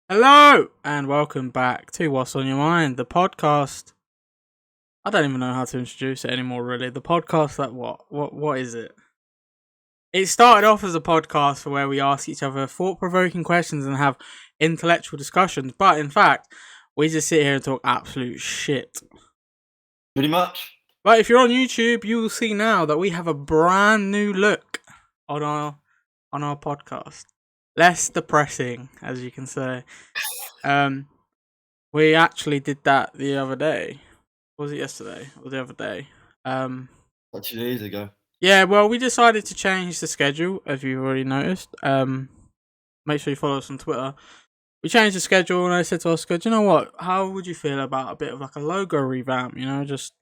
Hello and welcome back to What's on Your Mind, the podcast. I don't even know how to introduce it anymore. Really, the podcast that what is it? It started off as a podcast for where we ask each other thought-provoking questions and have intellectual discussions, but in fact, we just sit here and talk absolute shit. Pretty much. But if you're on YouTube, you will see now that we have a brand new look on our podcast. Less depressing, as you can say. We actually did that the other day. Was it yesterday or the other day? Like 2 days ago. Yeah, well, we decided to change the schedule, as you've already noticed. Make sure you follow us on Twitter. We changed the schedule, and I said to Oscar, "Do you know what? How would you feel about a bit of like a logo revamp? You know, just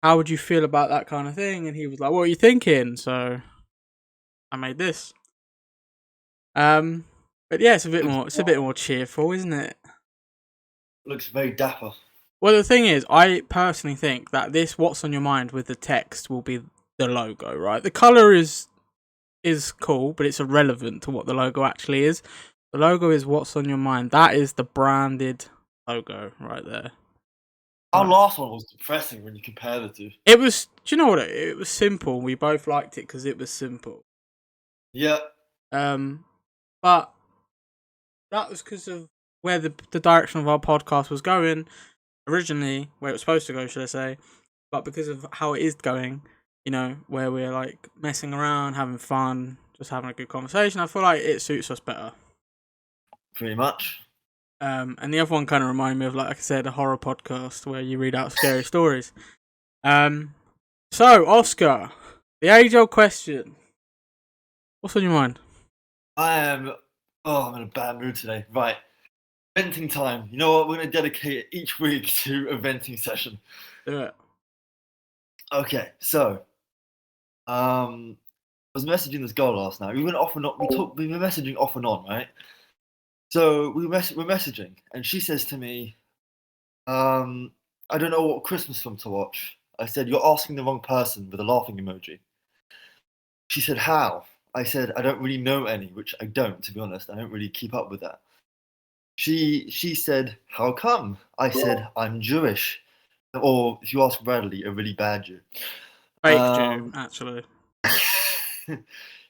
how would you feel about that kind of thing?" And he was like, "What are you thinking?" So I made this. But yeah, it's a bit more cheerful, isn't it? Looks very dapper. Well, the thing is, I personally think that this "What's on Your Mind" with the text will be the logo, right? The color is cool, but it's irrelevant to what the logo actually is. The logo is "What's on Your Mind." That is the branded logo right there. Our Right. last one was depressing when you compare the two. It was. Do you know what? It was simple. We both liked it because it was simple. Yeah. But that was because of where the direction of our podcast was going originally, where it was supposed to go, should I say? But because of how it is going, you know, where we're like messing around, having fun, just having a good conversation, I feel like it suits us better. Pretty much. And the other one kind of reminded me of, like I said, a horror podcast where you read out scary stories. So Oscar, the age-old question: what's on your mind? I'm in a bad mood today. Right. Venting time. You know what? We're going to dedicate each week to a venting session. Do it. Okay, so I was messaging this girl last night. We went off and on. We were messaging off and on, right? So we're messaging, and she says to me, I don't know what Christmas film to watch. I said, you're asking the wrong person, with a laughing emoji. She said, how? I said, I don't really know any, which I don't, to be honest. I don't really keep up with that. She said, how come? I said, I'm Jewish. Or, if you ask Bradley, a really bad Jew. Fake Jew, actually.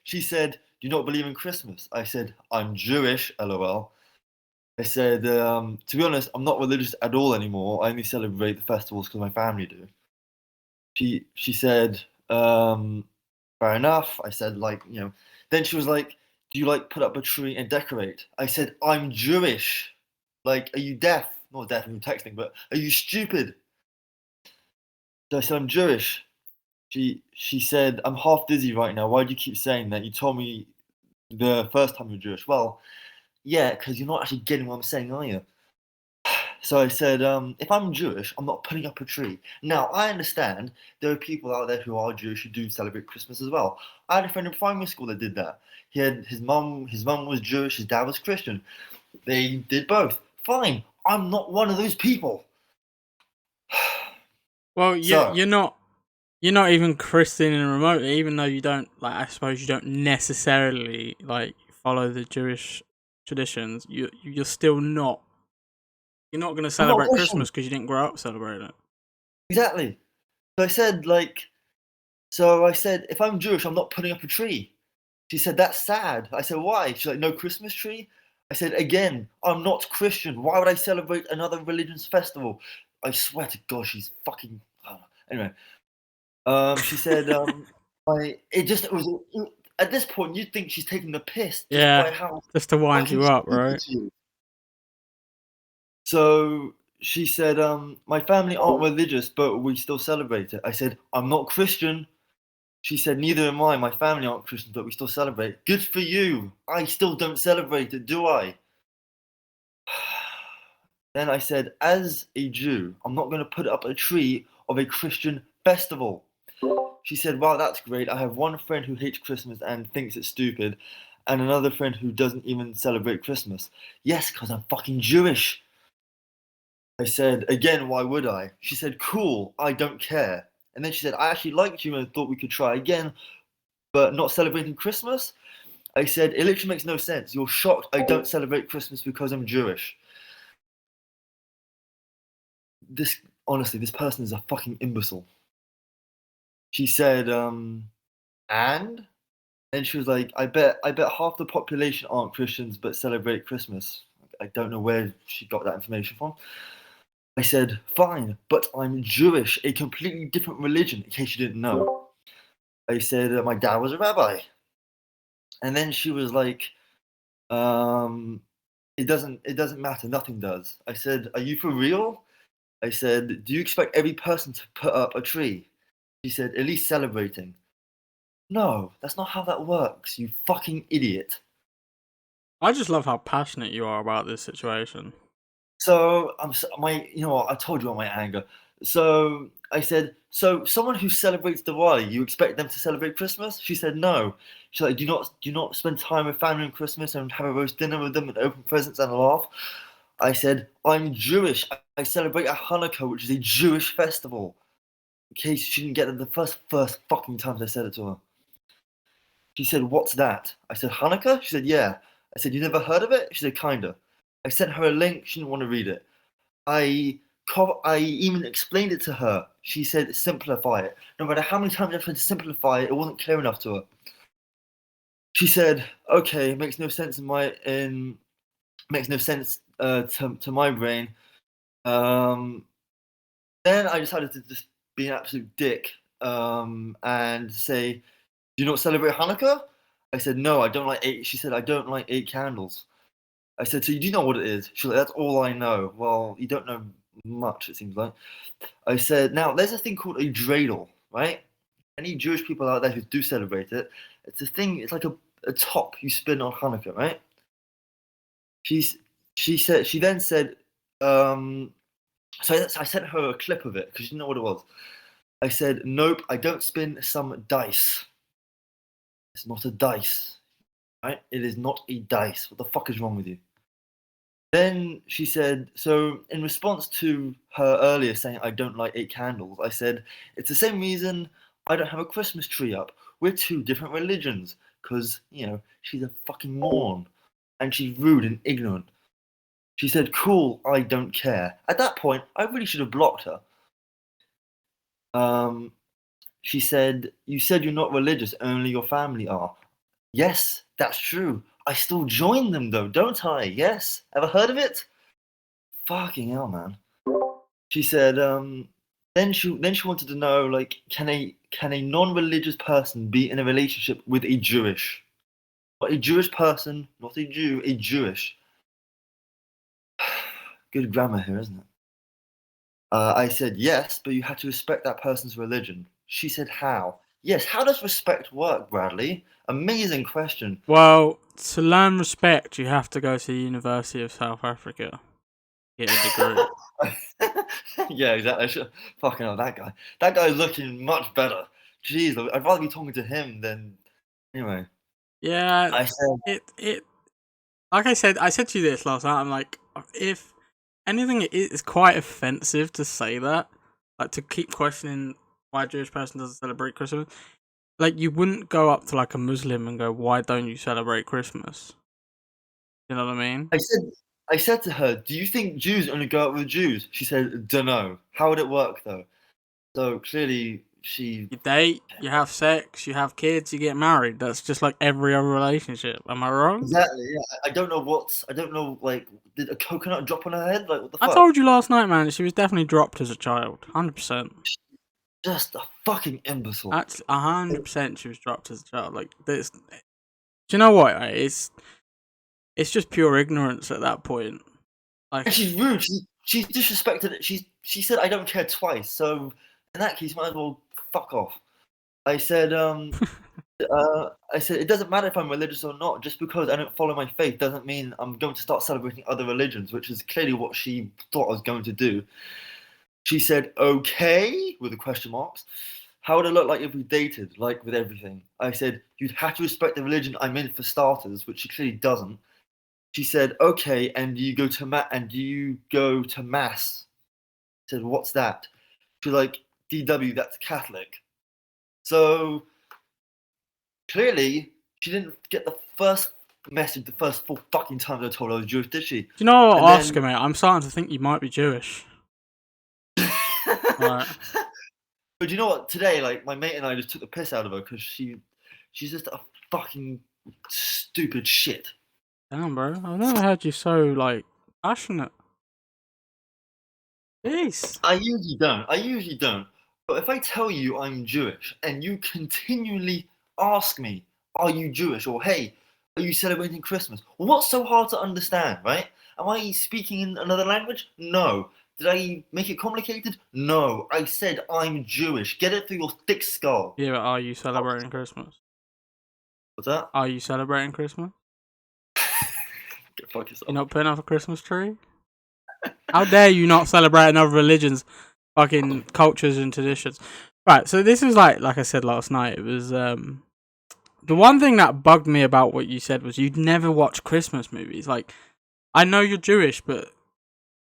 She said, do you not believe in Christmas? I said, I'm Jewish, lol. I said, to be honest, I'm not religious at all anymore. I only celebrate the festivals because my family do. She said, fair enough. I said, like, you know. Then she was like, do you like put up a tree and decorate? I said, I'm Jewish. Like, are you deaf? Not deaf when you're texting, but are you stupid? So I said, I'm Jewish. She said, I'm half dizzy right now. Why do you keep saying that? You told me the first time you're Jewish. Well, yeah, because you're not actually getting what I'm saying, are you? So I said, if I'm Jewish, I'm not putting up a tree. Now, I understand there are people out there who are Jewish who do celebrate Christmas as well. I had a friend in primary school that did that. He had his mum was Jewish, his dad was Christian. They did both. Fine. I'm not one of those people. Well, you're not even Christian in remotely, even though you don't, like, I suppose you don't necessarily like follow the Jewish traditions. You're still not. You're not going to celebrate Christmas because you didn't grow up celebrating it. Exactly. So I said, if I'm Jewish, I'm not putting up a tree. She said, that's sad. I said, why? She's like, no Christmas tree? I said, again, I'm not Christian. Why would I celebrate another religion's festival? I swear to God, she's fucking. Anyway, she said, it was at this point you'd think she's taking the piss. Just to wind you up, right? So she said, my family aren't religious, but we still celebrate it. I said, I'm not Christian. She said, neither am I. My family aren't Christian, but we still celebrate. Good for you. I still don't celebrate it, do I? Then I said, as a Jew, I'm not going to put up a tree of a Christian festival. She said, wow, that's great. I have one friend who hates Christmas and thinks it's stupid, and another friend who doesn't even celebrate Christmas. Yes, because I'm fucking Jewish. I said, again, why would I? She said, cool, I don't care. And then she said, I actually liked you and thought we could try again, but not celebrating Christmas? I said, it literally makes no sense. You're shocked I don't celebrate Christmas because I'm Jewish. Honestly, this person is a fucking imbecile. She said, and then she was like, I bet half the population aren't Christians but celebrate Christmas. I don't know where she got that information from. I said, fine, but I'm Jewish, a completely different religion, in case you didn't know. I said, my dad was a rabbi. And then she was like, it doesn't matter, nothing does. I said, are you for real? I said, do you expect every person to put up a tree? She said, at least celebrating. No, that's not how that works, you fucking idiot. I just love how passionate you are about this situation. So you know what? I told you about my anger. So I said, so someone who celebrates Diwali, you expect them to celebrate Christmas? She said no. She's like, do you not spend time with family on Christmas and have a roast dinner with them and open presents and laugh? I said, I'm Jewish. I celebrate a Hanukkah, which is a Jewish festival. In case she didn't get it the first fucking times I said it to her. She said, what's that? I said, Hanukkah? She said, yeah. I said, you never heard of it? She said, kinda. I sent her a link. She didn't want to read it. I even explained it to her. She said, simplify it. No matter how many times I tried to simplify it, it wasn't clear enough to her. She said, okay, it makes no sense makes no sense to my brain. Then I decided to just be an absolute dick and say, do you not celebrate Hanukkah? I said, no, I don't like 8. She said, I don't like 8 candles. I said, so you do know what it is? She's like, that's all I know. Well, you don't know much, it seems like. I said, now, there's a thing called a dreidel, right? Any Jewish people out there who do celebrate it, it's a thing, it's like a top you spin on Hanukkah, right? She then said, so I sent her a clip of it because she didn't know what it was. I said, nope, I don't spin some dice. It's not a dice, right? It is not a dice. What the fuck is wrong with you? Then she said, so in response to her earlier saying I don't like 8 candles, I said, it's the same reason I don't have a Christmas tree up. We're 2 different religions. Because, you know, she's a fucking moron. And she's rude and ignorant. She said, cool, I don't care. At that point, I really should have blocked her. She said, you said you're not religious, only your family are. Yes, that's true. I still join them though, don't I? Yes. Ever heard of it? Fucking hell, man. She said, then she wanted to know, like, can a non-religious person be in a relationship with a Jewish? Not a Jewish person, not a Jew, a Jewish. Good grammar here, isn't it? I said, yes, but you have to respect that person's religion. She said, how? Yes, how does respect work, Bradley? Amazing question. Well, to learn respect, you have to go to the University of South Africa. Get a degree. Yeah, exactly. Fucking hell, that guy. That guy's looking much better. Jeez, I'd rather be talking to him than. Anyway. Yeah, I said. it. Like I said to you this last night. I'm like, if anything, it is quite offensive to say that. Like to keep questioning why a Jewish person doesn't celebrate Christmas. Like you wouldn't go up to like a Muslim and go, "Why don't you celebrate Christmas?" You know what I mean? I said to her, "Do you think Jews only go out with Jews?" She said, "Dunno. How would it work though?" So clearly, she. You date, you have sex, you have kids, you get married. That's just like every other relationship. Am I wrong? Exactly. Yeah. I don't know. Like, did a coconut drop on her head? Like, what the fuck? I told you last night, man. She was definitely dropped as a child. 100%. Just a fucking imbecile. That's 100%. She was dropped as a child. Like this. Do you know what? It's just pure ignorance at that point. Like, and she's rude. She's disrespected it. She said I don't care twice. So in that case, you might as well fuck off. I said it doesn't matter if I'm religious or not. Just because I don't follow my faith doesn't mean I'm going to start celebrating other religions, which is clearly what she thought I was going to do. She said, "Okay," with the question marks. How would it look like if we dated, like with everything? I said, "You'd have to respect the religion I'm in for starters," which she clearly doesn't. She said, "Okay, and you go to mass?" I said, "What's that?" She's like, "DW, that's Catholic." So clearly, She didn't get the first message the first 4 fucking times I told her I was Jewish, did she? Do you know what, And Oscar, then mate? I'm starting to think you might be Jewish. Right. But you know what? Today, like, my mate and I just took the piss out of her because she's just a fucking stupid shit. Damn, bro. I've never heard you so, like, passionate. Jeez. I usually don't. But if I tell you I'm Jewish and you continually ask me, are you Jewish? Or hey, are you celebrating Christmas? What's so hard to understand, right? Am I speaking in another language? No. Did I make it complicated? No. I said I'm Jewish. Get it through your thick skull. Yeah, but are you celebrating Christmas? What's that? Are you celebrating Christmas? Go fuck yourself. You're not putting up a Christmas tree? How dare you not celebrate other religions, fucking cultures and traditions? Right, so this is like I said last night, it was, the one thing that bugged me about what you said was you'd never watch Christmas movies. Like, I know you're Jewish, but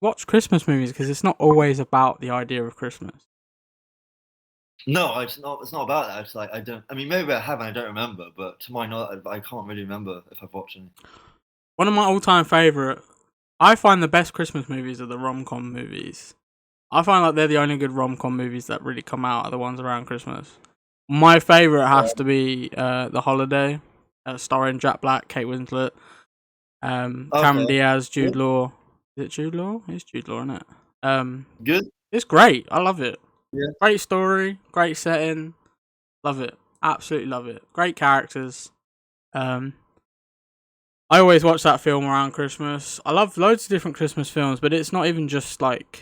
watch Christmas movies because it's not always about the idea of Christmas. No, it's not. It's not about that. It's like I don't. I mean, maybe I have and I don't remember. But to my knowledge, I can't really remember if I've watched any. One of my all-time favourite, I find the best Christmas movies are the rom-com movies. I find like they're the only good rom-com movies that really come out are the ones around Christmas. My favourite has to be The Holiday, starring Jack Black, Kate Winslet, Cameron Diaz, Jude Law. Is it Jude Law? It's Jude Law, isn't it? Good. It's great. I love it. Yeah. Great story, great setting. Love it. Absolutely love it. Great characters. I always watch that film around Christmas. I love loads of different Christmas films, but it's not even just like,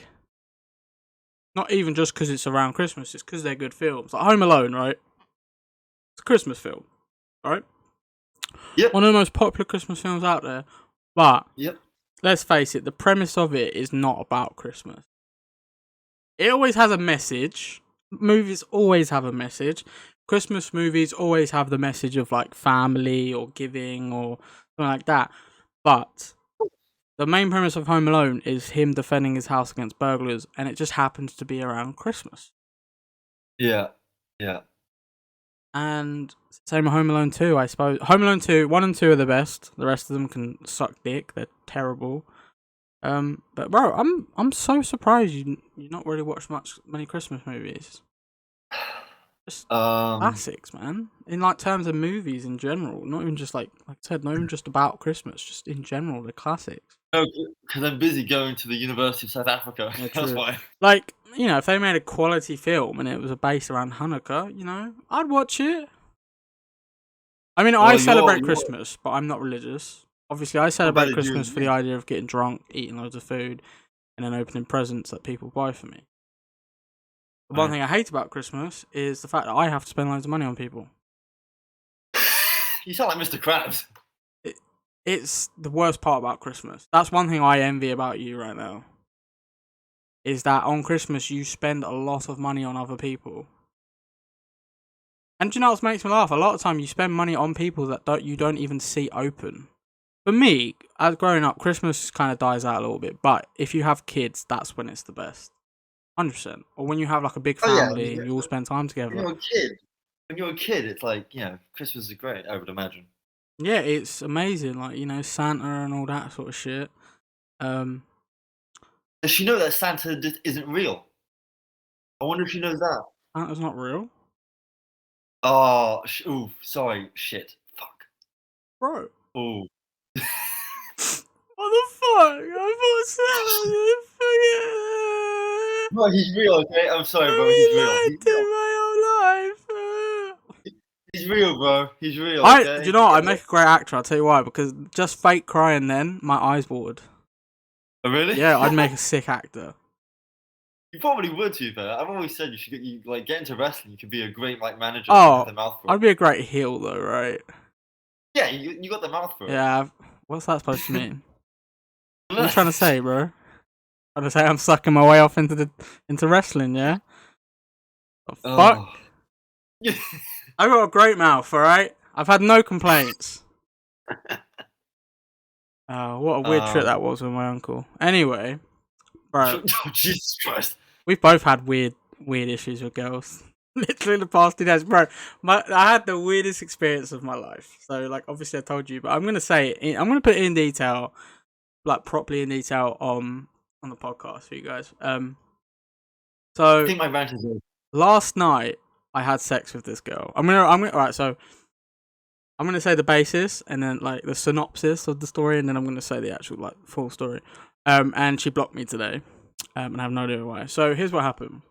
not even just because it's around Christmas. It's because they're good films. Like Home Alone, right? It's a Christmas film, right? Yep. One of the most popular Christmas films out there. But Yep. let's face it, the premise of it is not about Christmas. It always has a message. Movies always have a message. Christmas movies always have the message of like family or giving or something like that. But the main premise of Home Alone is him defending his house against burglars, and it just happens to be around Christmas. Yeah. Yeah. And same with Home Alone 2, I suppose. Home Alone 2, 1 and 2 are the best. The rest of them can suck dick. They're terrible. But bro, I'm so surprised you not really watched many Christmas movies. Just classics, man. In like terms of movies in general, not even just like I said, not even just about Christmas, just in general, the classics. No, because I'm busy going to the University of South Africa. Yeah, That's true. why. Like, you know, if they made a quality film and it was based around Hanukkah, you know, I'd watch it. I mean, I celebrate Christmas, but I'm not religious. Obviously, I celebrate Christmas for the idea of getting drunk, eating loads of food, and then opening presents that people buy for me. The one thing I hate about Christmas is the fact that I have to spend loads of money on people. You sound like Mr. Krabs. It's the worst part about Christmas. That's one thing I envy about you right now. Is that on Christmas you spend a lot of money on other people. And do you know what makes me laugh? A lot of time you spend money on people that you don't even see open. For me, as growing up, Christmas kind of dies out a little bit. But if you have kids, that's when it's the best. 100%. Or when you have like a big family and you all spend time together. When you're a kid, it's like, Christmas is great, I would imagine. Yeah, it's amazing. Like, you know, Santa and all that sort of shit. Does she know that Santa just isn't real? I wonder if she knows that. Santa's not real? Oh, ooh, sorry, shit, fuck. Bro. Ooh. What the fuck? I thought Santa. No, he's real, okay? I'm sorry, bro, he's real. My whole life. He's real, bro. He's real. Do you know what? I'd make a great actor. I'll tell you why. Because just fake crying, then my eyes watered. Oh, really? Yeah, I'd make a sick actor. You probably would, to be fair. I've always said you should get into wrestling. You could be a great manager. Oh, with the mouth for it. I'd be a great heel though, right? Yeah, you got the mouth for it. Yeah. What's that supposed to mean? What are you trying to say, bro? Trying to say I'm sucking my way off into wrestling, yeah? The fuck? I got a great mouth, alright? I've had no complaints. What a weird trip that was with my uncle. Anyway, bro. Oh, Jesus Christ. We've both had weird issues with girls. Literally the past 2 days, bro. I had the weirdest experience of my life. So, like, obviously, I told you, but I'm gonna say it. I'm gonna put it in detail, like properly in detail on the podcast for you guys. I So think my rant is over. last night I had sex with this girl. All right. So I'm gonna say the basis and then like the synopsis of the story, and then I'm gonna say the actual like full story. And she blocked me today, and I have no idea why. So here's what happened.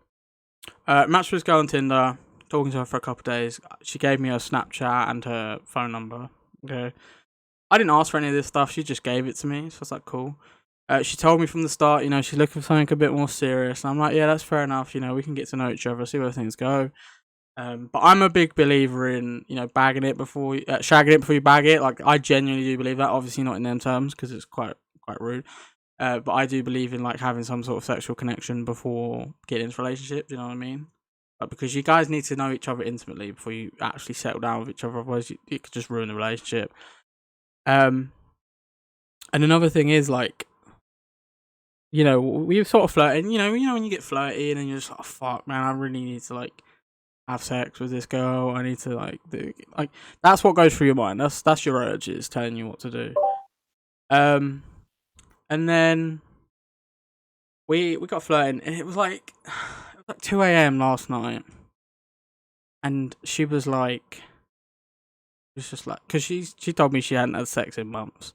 Matched with this girl on Tinder, talking to her for a couple of days. She gave me her Snapchat and her phone number. Okay, I didn't ask for any of this stuff. She just gave it to me, so I was like, cool. She told me from the start, she's looking for something a bit more serious. And I'm like, yeah, that's fair enough. We can get to know each other, see where things go. But I'm a big believer in, bagging it before, shagging it before you bag it. Like, I genuinely do believe that. Obviously, not in them terms because it's quite rude. But I do believe in like having some sort of sexual connection before getting into a relationship. Do you know what I mean? Because you guys need to know each other intimately before you actually settle down with each other. Otherwise, it could just ruin the relationship. And another thing is like, we sort of flirting. When you get flirty and you're just like, oh, fuck, man, I really need to like have sex with this girl. I need to like do like that's what goes through your mind. That's your urges telling you what to do. And then we got flirting, and it was like 2 a.m. last night, and she was like, just like, because she told me she hadn't had sex in months.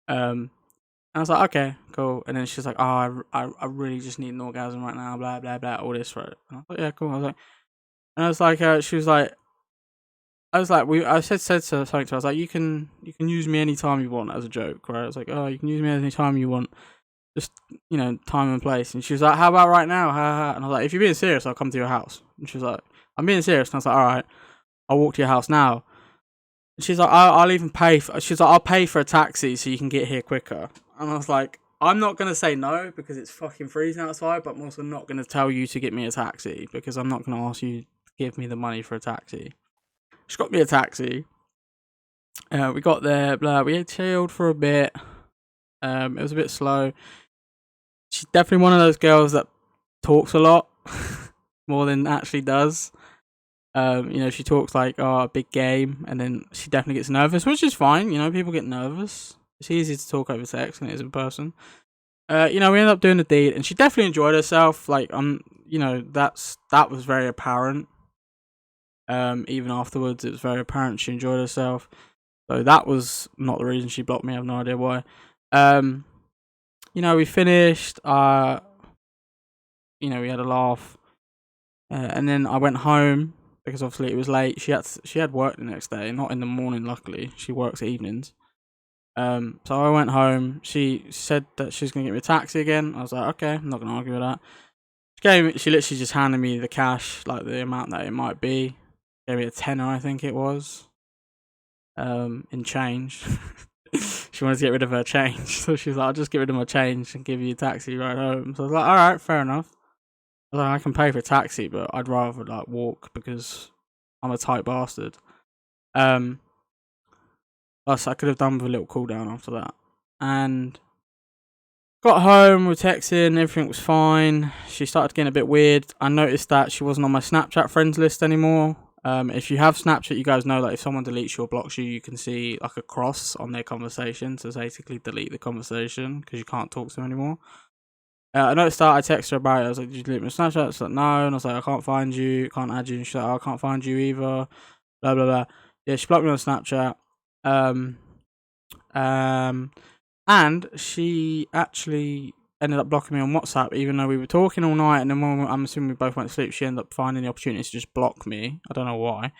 And I was like, okay, cool. And then she's like, oh, I really just need an orgasm right now, blah blah blah, all this, right? And I was like, yeah, cool. I was like, she was like, I said something to her. I was like, you can use me anytime you want as a joke, right? I was like, oh, you can use me anytime you want, just time and place. And she was like, how about right now? And I was like, if you're being serious, I'll come to your house. And she was like, I'm being serious. And I was like, all right, I'll walk to your house now. And she's like, I'll even pay. She's like, I'll pay for a taxi so you can get here quicker. And I was like, I'm not gonna say no because it's fucking freezing outside, but I'm also not gonna tell you to get me a taxi because I'm not gonna ask you to give me the money for a taxi. She got me a taxi. We got there, blah. We chilled for a bit. It was a bit slow. She's definitely one of those girls that talks a lot more than actually does. She talks like, oh, a big game, and then she definitely gets nervous, which is fine. People get nervous. It's easy to talk over text than it is in person. We ended up doing the deed, and she definitely enjoyed herself. Like, that was very apparent. Even afterwards, it was very apparent she enjoyed herself. So that was not the reason she blocked me. I have no idea why. We finished. We had a laugh, and then I went home because obviously it was late. She had work the next day, not in the morning. Luckily, she works evenings. So I went home. She said that she was gonna get me a taxi again. I was like, okay, I'm not gonna argue with that. She literally just handed me the cash, like the amount that it might be. Gave me a tenner, I think it was. In change. She wanted to get rid of her change, so she was like, I'll just get rid of my change and give you a taxi ride home. So I was like, alright, fair enough. I was like, I can pay for a taxi, but I'd rather like walk because I'm a tight bastard. Plus I could have done with a little cool down after that. And got home, we were texting, everything was fine. She started getting a bit weird. I noticed that she wasn't on my Snapchat friends list anymore. If you have Snapchat, you guys know that if someone deletes you or blocks you, you can see like a cross on their conversation to basically delete the conversation because you can't talk to them anymore. I noticed that. I texted her about it. I was like, did you delete my Snapchat? She's like, no. And I was like, I can't find you, can't add you. And she's like, oh, I can't find you either. Blah, blah, blah. Yeah, she blocked me on Snapchat. And she actually ended up blocking me on WhatsApp, even though we were talking all night. And then when I'm assuming we both went to sleep, she ended up finding the opportunity to just block me. I don't know why.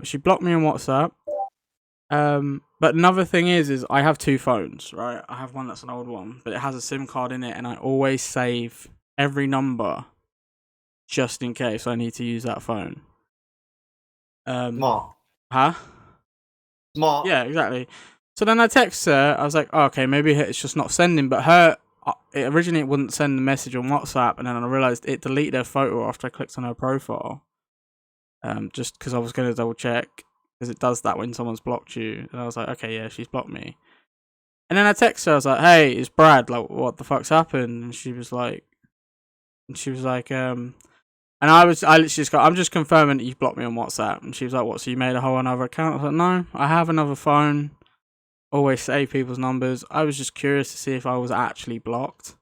She blocked me on WhatsApp. But another thing is I have two phones, right? I have one that's an old one, but it has a SIM card in it, and I always save every number just in case I need to use that phone. Smart. Huh? Smart. Yeah, exactly. So then I text her. I was like, oh, okay, maybe it's just not sending. But originally it wouldn't send the message on WhatsApp, and then I realized it deleted her photo after I clicked on her profile. Just because I was going to double check, because it does that when someone's blocked you. And I was like, okay, yeah, she's blocked me. And then I texted her. I was like, hey, it's Brad. Like, what the fuck's happened? And she was like, And I literally just got, I'm just confirming that you've blocked me on WhatsApp. And she was like, what, so you made a whole another account? I was like, no, I have another phone. Always save people's numbers. I was just curious to see if I was actually blocked.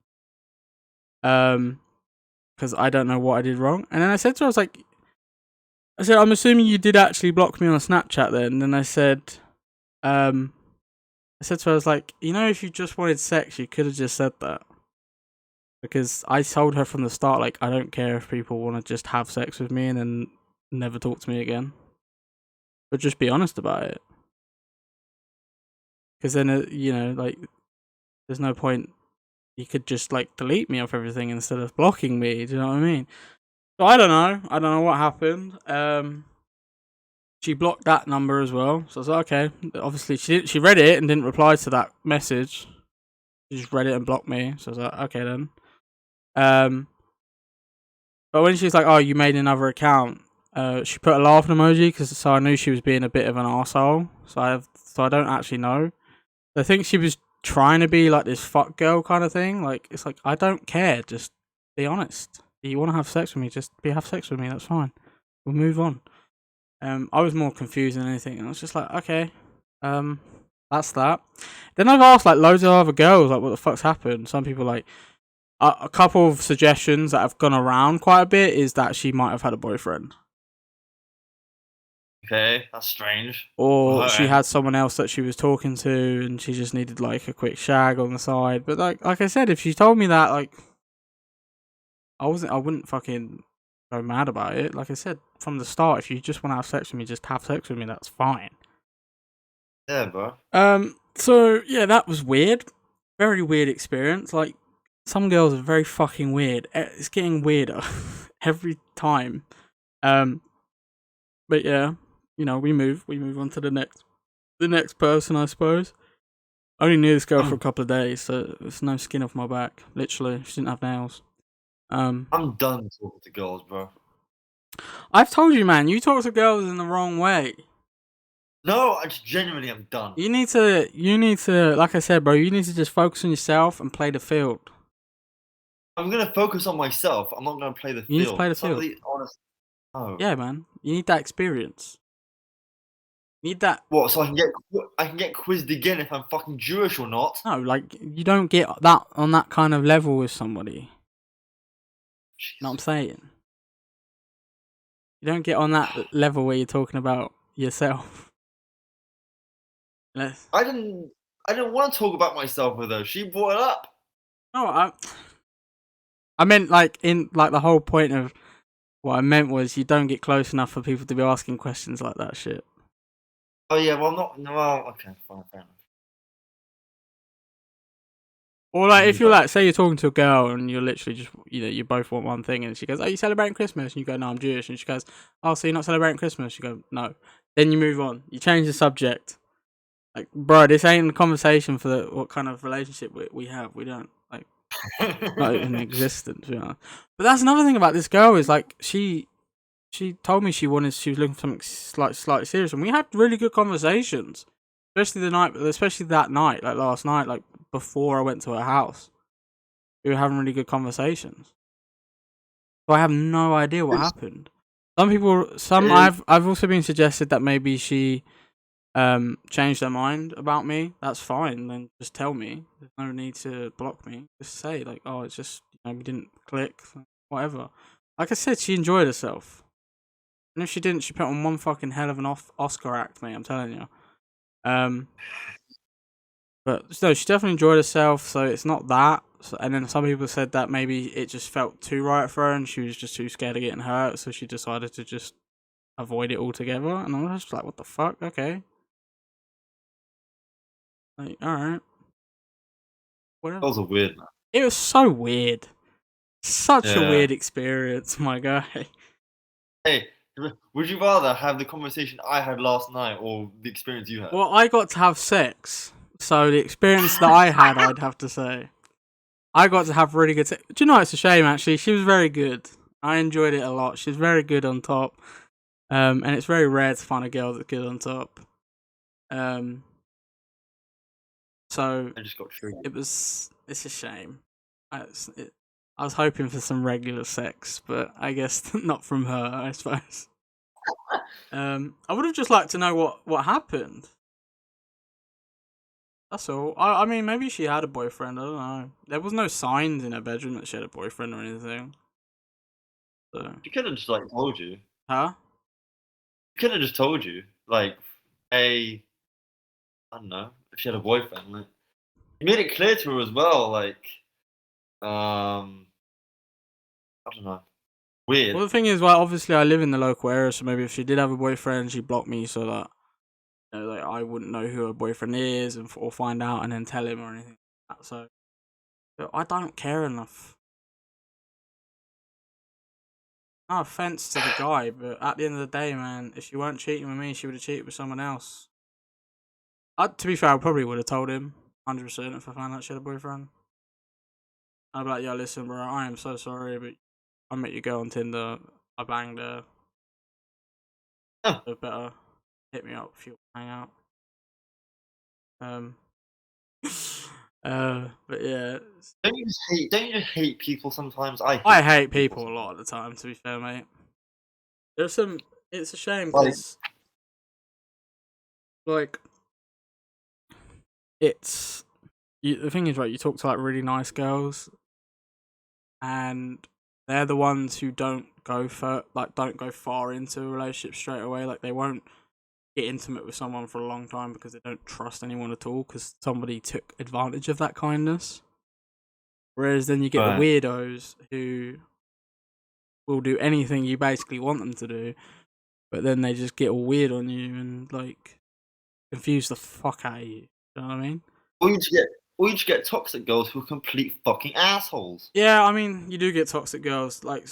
Because I don't know what I did wrong. And then I said to her, I said, I'm assuming you did actually block me on Snapchat then. And then I said to her, I was like, you know, if you just wanted sex, you could have just said that. Because I told her from the start, like, I don't care if people want to just have sex with me and then never talk to me again. But just be honest about it. Because then, you know, like, there's no point. You could just, like, delete me off everything instead of blocking me. Do you know what I mean? So I don't know. I don't know what happened. She blocked that number as well. So I was like, okay. Obviously, she read it and didn't reply to that message. She just read it and blocked me. So I was like, okay then. But when she was like, oh, you made another account, she put a laughing emoji, so I knew she was being a bit of an arsehole. So I don't actually know. I think she was trying to be like this fuck girl kind of thing. Like, it's like, I don't care. Just be honest. If you want to have sex with me, just have sex with me. That's fine. We'll move on. I was more confused than anything. And I was just like, okay, that's that. Then I've asked like loads of other girls, like, what the fuck's happened? Some people like, a couple of suggestions that have gone around quite a bit is that she might have had a boyfriend. Okay, that's strange. Or she had someone else that she was talking to and she just needed like a quick shag on the side. But like I said, if she told me that, like, I wouldn't fucking go mad about it. Like I said from the start, if you just want to have sex with me, just have sex with me. That's fine. Yeah, bro. So yeah, that was weird. Very weird experience. Like, some girls are very fucking weird. It's getting weirder every time. But yeah, you know, we move on to the next person, I suppose. I only knew this girl for a couple of days, so there's no skin off my back. Literally, she didn't have nails. I'm done talking to girls, bro. I've told you, man, you talk to girls in the wrong way. No, I just genuinely am done. You need to, like I said, bro, you need to just focus on yourself and play the field. I'm gonna focus on myself. I'm not gonna play the field. You need to play the field. Honest. Oh. Yeah, man, you need that experience. You need that. What? So I can get quizzed again if I'm fucking Jewish or not? No, like, you don't get that on that kind of level with somebody. Jeez. Know what I'm saying? You don't get on that level where you're talking about yourself. I didn't want to talk about myself with her. She brought it up. No, I meant like in like the whole point of what I meant was you don't get close enough for people to be asking questions like that shit. Oh yeah, well not no. Okay, fine, fair enough. Or like if you're like, say you're talking to a girl and you're literally just, you know, you both want one thing, and she goes, "Are you celebrating Christmas?" And you go, "No, I'm Jewish." And she goes, "Oh, so you're not celebrating Christmas?" You go, "No." Then you move on. You change the subject. Like, bro, this ain't the conversation for what kind of relationship we have. We don't, like, not in existence, you know. But that's another thing about this girl is like she told me she was looking for something slightly serious, and we had really good conversations, especially that night, like last night, like before I went to her house. We were having really good conversations. So I have no idea what happened. I've also been suggested that maybe she changed her mind about me. That's fine. Then just tell me. There's no need to block me. Just say like, oh, it's just, you know, we didn't click, whatever. Like I said, she enjoyed herself. And if she didn't, she put on one fucking hell of an Oscar act, mate. I'm telling you. But no, she definitely enjoyed herself. So it's not that. And then some people said that maybe it just felt too right for her, and she was just too scared of getting hurt, so she decided to just avoid it altogether. And I was just like, what the fuck? Okay. Like, alright. Whatever. That was a weird man. It was so weird. Such a weird experience, my guy. Hey, would you rather have the conversation I had last night or the experience you had? Well, I got to have sex, so the experience that I had, I'd have to say. I got to have really good sex. Do you know, it's a shame, actually. She was very good. I enjoyed it a lot. She's very good on top. And it's very rare to find a girl that's good on top. So I just got triggered. it's a shame. I was hoping for some regular sex, but I guess not from her, I suppose. I would have just liked to know what happened. That's all. I mean, maybe she had a boyfriend. I don't know. There was no signs in her bedroom that she had a boyfriend or anything. So, She could have just like told you. huh? She could have just told you, like, hey, I don't know, if she had a boyfriend. Like, you made it clear to her as well, like, I don't know, weird. Well, the thing is, well, obviously I live in the local area, so maybe if she did have a boyfriend, she'd block me so that like I wouldn't know who her boyfriend is or find out and then tell him or anything like that. So but I don't care enough. No offense to the guy, but at the end of the day, man, if she weren't cheating with me, she would have cheated with someone else. To be fair, I probably would have told him 100% if I found out she had a boyfriend. I'd be like, yo, listen, bro, I am so sorry, but I met your girl on Tinder. I banged her. Huh. So better hit me up if you want to hang out. But yeah, Don't you just hate people sometimes? I hate people a lot of the time. To be fair, mate, there's some. It's a shame because, like, it's the thing is, right? You talk to like really nice girls, and they're the ones who don't go far into a relationship straight away. Like, they won't get intimate with someone for a long time because they don't trust anyone at all because somebody took advantage of that kindness. Whereas then you get the weirdos who will do anything you basically want them to do, but then they just get all weird on you and like confuse the fuck out of you. You know what I mean? Or you just get toxic girls who are complete fucking assholes. Yeah, I mean, you do get toxic girls. Like,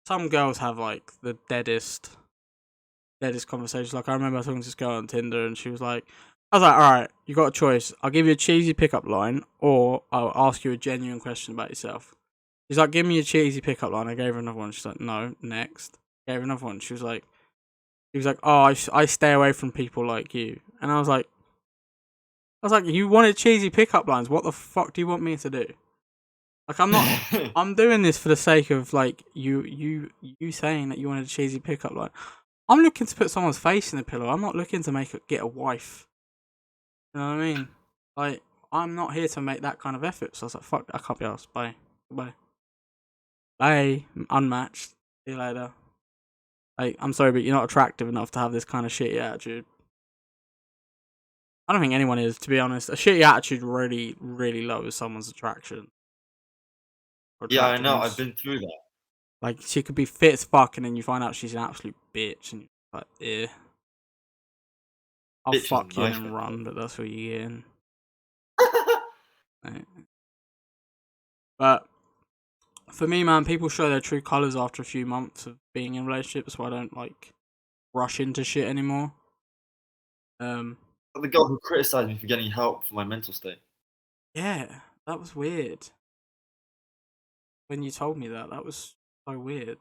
some girls have like the deadest conversations. Like, I remember talking to this girl on Tinder, and she was like, I was like, all right, you got a choice. I'll give you a cheesy pickup line, or I'll ask you a genuine question about yourself. She's like, give me a cheesy pickup line. I gave her another one. She's like, no, next. Gave her another one. She was like, oh, I stay away from people like you. And I was like, you wanted cheesy pickup lines. What the fuck do you want me to do? Like, I'm not. I'm doing this for the sake of like you saying that you wanted a cheesy pickup line. I'm looking to put someone's face in the pillow. I'm not looking to get a wife. You know what I mean? Like, I'm not here to make that kind of effort. So I was like, fuck, I can't be asked. Bye. Goodbye. Bye. Unmatched. See you later. Like, I'm sorry, but you're not attractive enough to have this kind of shitty attitude. I don't think anyone is, to be honest. A shitty attitude really, really lowers someone's attraction. Yeah, I know. I've been through that. Like, she could be fit as fuck, and then you find out she's an absolute bitch, and you're like, eh. I'll fuck you and run, but that's what you get in. Right. But for me, man, people show their true colours after a few months of being in relationships, so I don't like rush into shit anymore. The girl who criticised me for getting help for my mental state. Yeah, that was weird. When you told me that was so weird.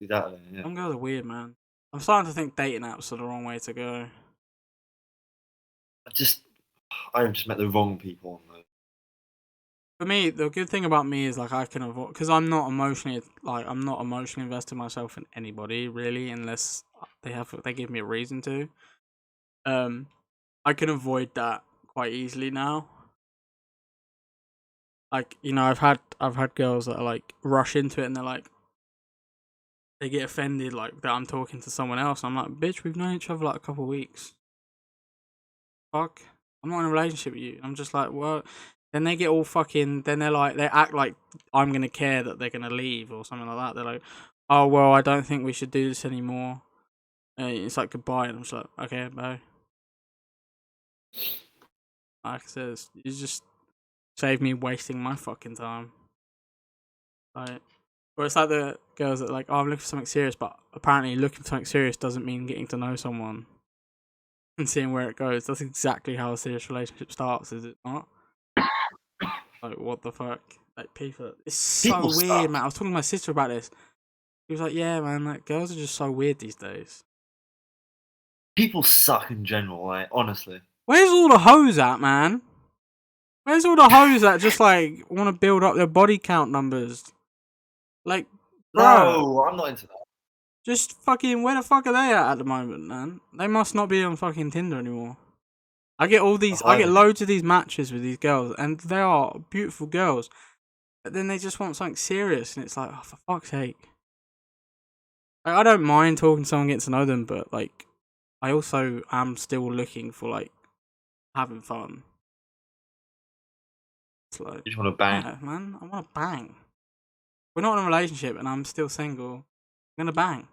Exactly. Yeah. Some girls are weird, man. I'm starting to think dating apps are the wrong way to go. I've just met the wrong people on those. For me, the good thing about me is like I can avoid, because I'm not emotionally invested myself in anybody really, unless they give me a reason to. I can avoid that quite easily now. Like, you know, I've had girls that are like rush into it and they're like, they get offended like that I'm talking to someone else. I'm like, bitch, we've known each other like a couple of weeks. Fuck, I'm not in a relationship with you. I'm just like, well. Then they get all fucking. Then they act like I'm gonna care that they're gonna leave or something like that. They're like, oh well, I don't think we should do this anymore. And it's like goodbye, and I'm just like, okay, bye. Like I said, you just save me wasting my fucking time. Like, or it's like the girls that are like, oh, I'm looking for something serious, but apparently looking for something serious doesn't mean getting to know someone and seeing where it goes. That's exactly how a serious relationship starts, is it not? Like, what the fuck? Like, people, it's so weird, man. I was talking to my sister about this. She was like, yeah, man, like, girls are just so weird these days. People suck in general, like, honestly. Where's all the hoes at, man? Where's all the hoes that just like want to build up their body count numbers? Like, bro, No, I'm not into that. just fucking where the fuck are they at the moment, man? They must not be on fucking Tinder anymore. I get loads of these matches with these girls, and they are beautiful girls. But then they just want something serious, and it's like, oh, for fuck's sake. Like, I don't mind talking to someone, getting to know them, but like, I also am still looking for like having fun. It's like, You just want to bang. yeah, man, I want to bang. We're not in a relationship, and I'm still single. I'm gonna bang.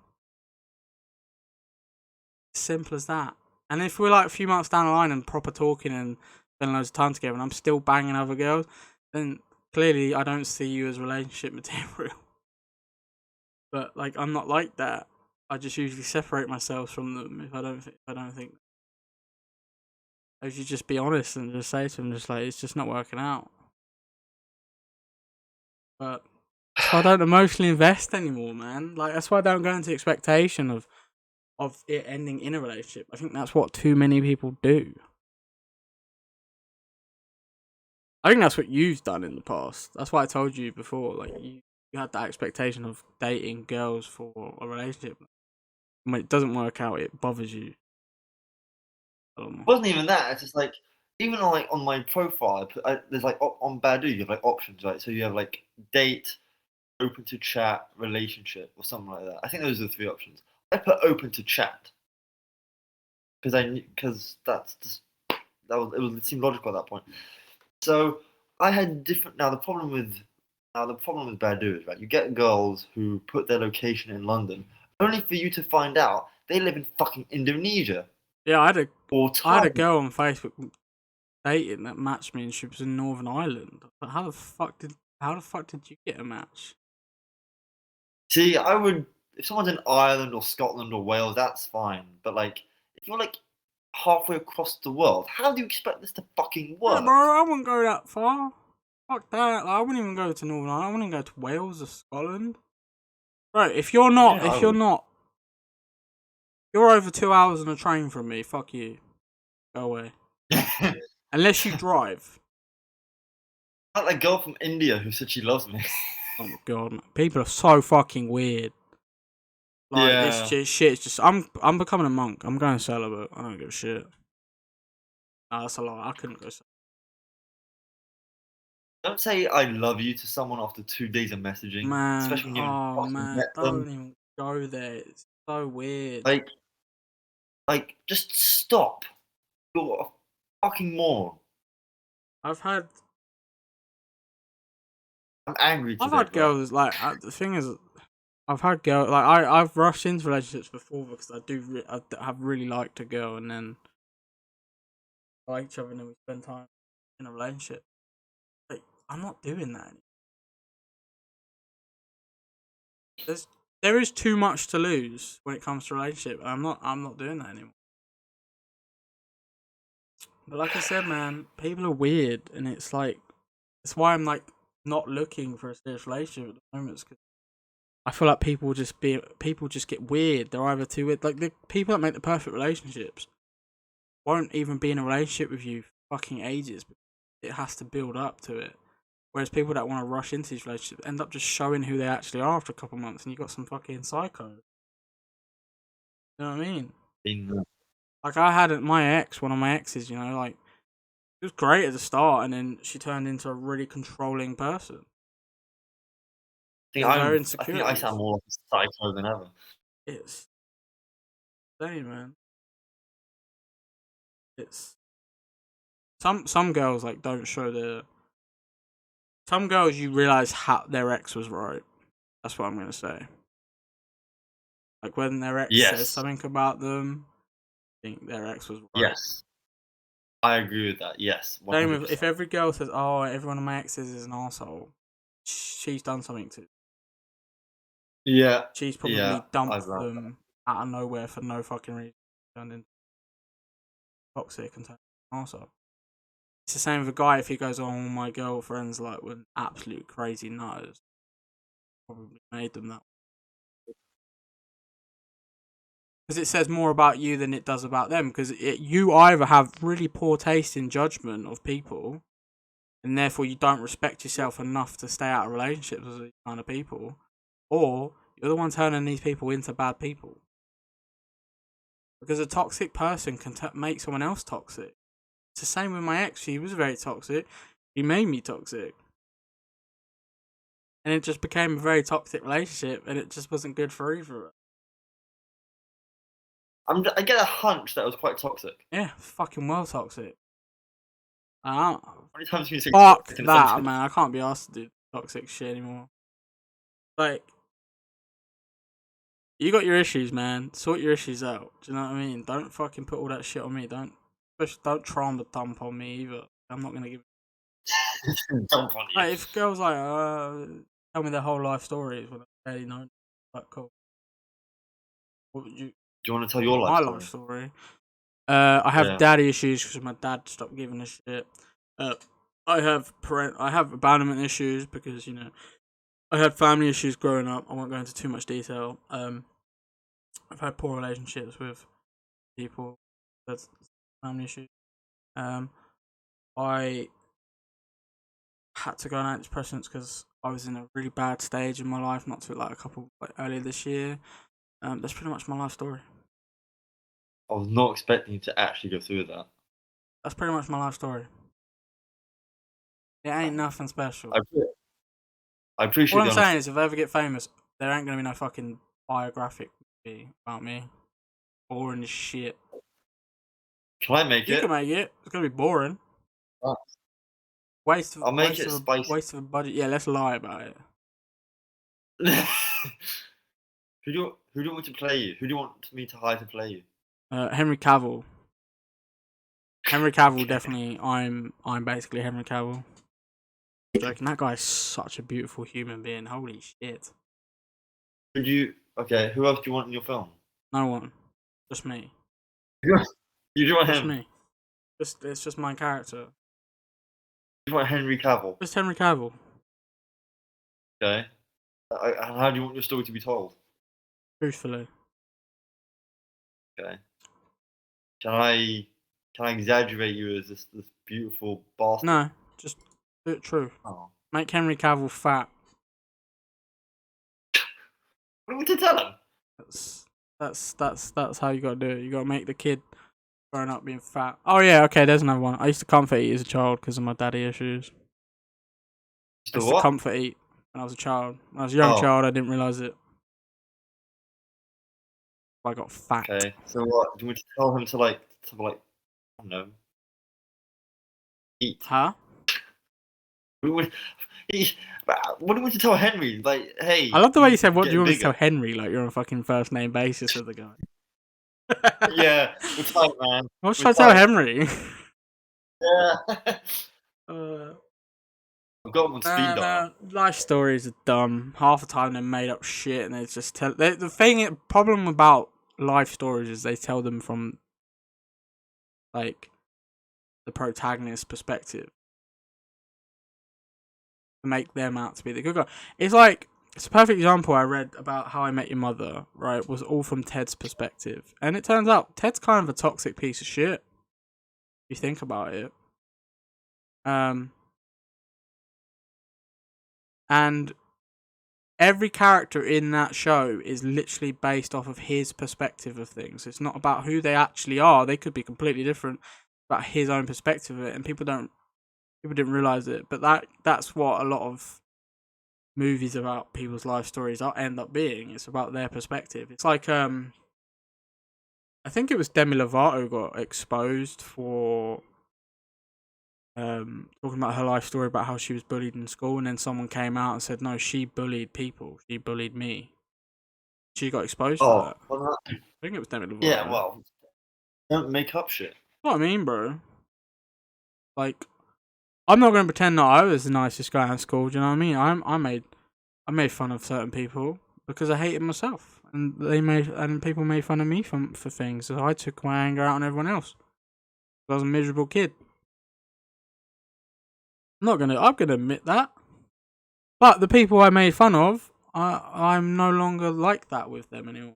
Simple as that. And if we're like a few months down the line and proper talking and spending loads of time together, and I'm still banging other girls, then clearly I don't see you as relationship material. But like, I'm not like that. I just usually separate myself from them if I don't think. I should just be honest and just say to them, just like, it's just not working out. But that's why I don't emotionally invest anymore, man. Like, that's why I don't go into expectation of it ending in a relationship. I think that's what too many people do. I think that's what you've done in the past. That's why I told you before. Like, you had that expectation of dating girls for a relationship. When it doesn't work out, it bothers you. It wasn't even that. It's just like, even like on my profile, there's like on Badoo, you have like options, right? So you have like date, open to chat, relationship, or something like that. I think those are the three options. I put open to chat because that's just it seemed logical at that point. So I had different. Now the problem with Badoo is, right, you get girls who put their location in London only for you to find out they live in fucking Indonesia. Yeah, I had a Thailand. girl on Facebook dating that matched me, and she was in Northern Ireland. But how the fuck did you get a match? See, I would, if someone's in Ireland or Scotland or Wales, that's fine. But like, if you're like halfway across the world, how do you expect this to fucking Yeah, work? bro, I wouldn't go that far. Fuck that. Like, I wouldn't even go to Northern Ireland. I wouldn't even go to Wales or Scotland. Bro, if you're over 2 hours on a train from me, fuck you. Go away. Unless you drive. Like that girl from India who said she loves me. Oh my god, man. People are so fucking weird. Like, it's Yeah. just shit. It's just, I'm becoming a monk. I'm going celibate. I don't give a shit. Nah, that's a lie. I couldn't go celibate. Don't say I love you to someone after 2 days of messaging, Man, especially when you haven't oh fucking man, met don't them. even go there. It's so weird. Like, just stop. You're a fucking moron. I've had I'm angry today, bro. girls like the thing is, I've had girls like I've rushed into relationships before because I have really liked a girl, and then like each other, and then we spend time in a relationship. Like, I'm not doing that anymore. There is too much to lose when it comes to relationship. I'm not doing that anymore. But like I said, man, people are weird, and it's like, it's why I'm like not looking for a serious relationship at the moment. Because I feel like people just get weird. They're either too weird. Like, the people that make the perfect relationships won't even be in a relationship with you for fucking ages. It has to build up to it. Whereas people that want to rush into these relationships end up just showing who they actually are after a couple months, and you got some fucking psycho. You know what I mean? Like, I had one of my exes, you know, like, it was great at the start, and then she turned into a really controlling person. I think I sound more like a psycho than ever. It's insane, man. It's some girls like don't show their. Some girls, you realize how their ex was right. That's what I'm gonna say. Like, when their ex says something about them, I think their ex was right. Yes. I agree with that. Yes. 100%. Same with if every girl says, "Oh, every one of my exes is an asshole," she's done something to. Yeah. She's probably dumped them out of nowhere for no fucking reason. Turned into toxic and turned into an asshole. It's the same with a guy if he goes, "Oh, my girlfriends like were absolute crazy nutters." Probably made them that. Because it says more about you than it does about them. Because you either have really poor taste in judgment of people, and therefore you don't respect yourself enough to stay out of relationships with these kind of people, or you're the one turning these people into bad people. Because a toxic person can make someone else toxic. It's the same with my ex. She was very toxic. She made me toxic. And it just became a very toxic relationship, and it just wasn't good for either of us. I get a hunch that it was quite toxic. Yeah, fucking well toxic. How many times can you say Fuck toxic in a that, sentence? man. I can't be asked to do toxic shit anymore. Like, you got your issues, man. Sort your issues out. Do you know what I mean? Don't fucking put all that shit on me. Don't trauma dump on me either. I'm not gonna give. Dump on you. Like, if girls like tell me their whole life stories when I barely know, like, cool. What would you? Do you want to tell your My life life story? story. I have Yeah. daddy issues because my dad stopped giving a shit. I have abandonment issues because I had family issues growing up. I won't go into too much detail. I've had poor relationships with people. That's family issues. I had to go on antidepressants because I was in a really bad stage in my life, not till earlier this year. That's pretty much my life story. I was not expecting you to actually go through that. That's pretty much my life story. It ain't nothing special. I appreciate What I'm the saying is, if I ever get famous, there ain't gonna be no fucking biographic movie about me. Boring as shit. Can I make You it? can make it. It's gonna be boring. Oh. Waste of I'll make it spicy. waste of a budget. Yeah, let's lie about it. Who do you want me to play you? Who do you want me to hire to play you? Henry Cavill. Henry Cavill, definitely. I'm basically Henry Cavill. Joking. That guy's such a beautiful human being. Holy shit. Okay, who else do you want in your film? No one. Just me. You do want Just him? me. It's just my character. You want Henry Cavill? Just Henry Cavill. Okay. And how do you want your story to be told? Truthfully. Okay. Can I exaggerate you as this beautiful bastard? No, just do it true. Oh. Make Henry Cavill fat. What do you want to tell him? That's how you gotta do it. You gotta make the kid growing up being fat. Oh yeah, okay. There's another one. I used to comfort eat as a child because of my daddy issues. I used to comfort eat when I was a child. When I was a young child, I didn't realize it. I got fat. Okay. So what? Do you want to tell him to like I don't know, eat? Huh? What do you want to tell Henry? Like, hey. I love the way you said, "What do you want me to bigger. tell Henry?" Like you're on a fucking first name basis with the guy. Yeah, we're tight, man. What should I tell Henry? Yeah. I've got him on speed dial. Life stories are dumb. Half the time they're made up shit, and they just tell. The problem about life stories is they tell them from like the protagonist's perspective to make them out to be the good guy. It's a perfect example I read about How I Met Your Mother. Right, was all from Ted's perspective, and it turns out Ted's kind of a toxic piece of shit. If you think about it, and every character in that show is literally based off of his perspective of things. It's not about who they actually are. They could be completely different, about his own perspective of it, and people didn't realize it. But that's what a lot of movies about people's life stories end up being. It's about their perspective. It's like I think it was Demi Lovato got exposed for talking about her life story about how she was bullied in school, and then someone came out and said, no, she bullied people. She bullied me. She got exposed for that. Well, I think it was Demi Lovato. yeah, well, don't make up shit. That's what I mean, bro. Like, I'm not going to pretend that I was the nicest guy in school. Do you know what I mean? I made fun of certain people because I hated myself, and people made fun of me for things. So I took my anger out on everyone else. I was a miserable kid. I'm gonna admit that. But the people I made fun of, I'm no longer like that with them anymore.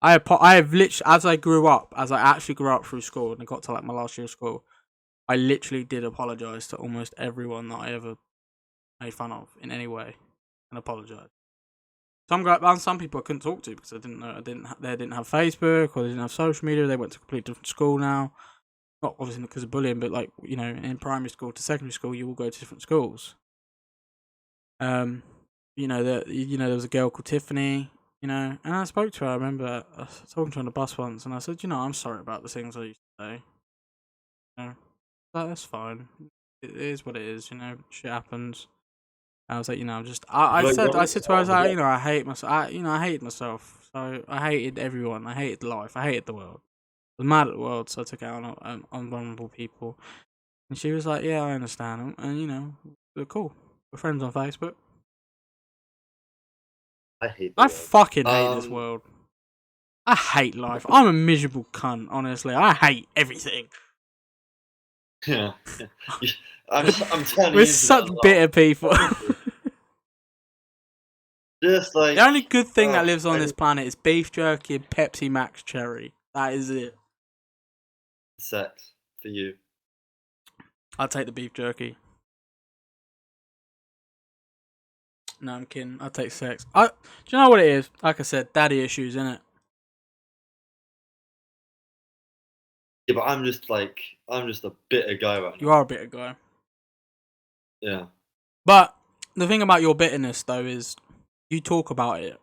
I have literally, as I actually grew up through school, and I got to like my last year of school, I literally did apologize to almost everyone that I ever made fun of in any way, and apologize. Some people I couldn't talk to because they didn't have Facebook or they didn't have social media. They went to a completely different school now. Not obviously because of bullying, but like, you know, in primary school to secondary school, you all go to different schools. You know, there was a girl called Tiffany, you know, and I spoke to her. I remember I was talking to her on the bus once, and I said, you know, I'm sorry about the things I used to say. You know, that's fine. It is what it is. You know, shit happens. I was like, you know, I said to her, I was like, you know, I hate myself. I hated myself. So I hated everyone. I hated life. I hated the world. I was mad at the world, so I took it out on vulnerable people. And she was like, yeah, I understand. And you know, we're cool. We're friends on Facebook. I hate. I fucking hate this world. I hate life. I'm a miserable cunt. Honestly, I hate everything. Yeah, I'm telling you. We're such bitter people. Just like the only good thing that lives on this planet is beef jerky and Pepsi Max Cherry. That is it. Sex for you. I'll take the beef jerky. No, I'm kidding. I'll take sex. Do you know what it is? Like I said, daddy issues, innit? Yeah, but I'm just a bitter guy right now. You are a bitter guy. Yeah. But the thing about your bitterness, though, is you talk about it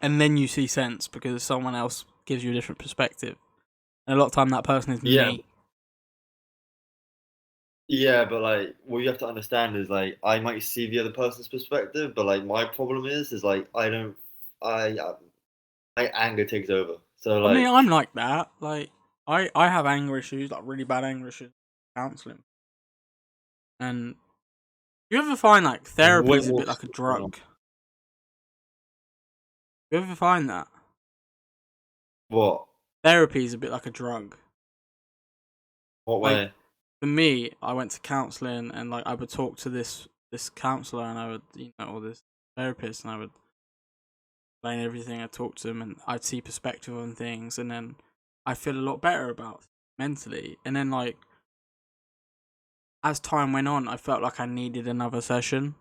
and then you see sense because someone else gives you a different perspective. And a lot of time that person is me. Yeah, but like what you have to understand is like I might see the other person's perspective, but like my problem is like my anger takes over. So like I mean, I'm like that. Like I have anger issues, like really bad anger issues. Counseling. And you ever find like therapy is a bit like a drug? You ever find that? What? Therapy is a bit like a drug. What way? Like, for me, I went to counselling and like I would talk to this counsellor and I would, you know, or this therapist, and I would explain everything. I talked to them and I'd see perspective on things, and then I feel a lot better about mentally. And then like as time went on, I felt like I needed another session.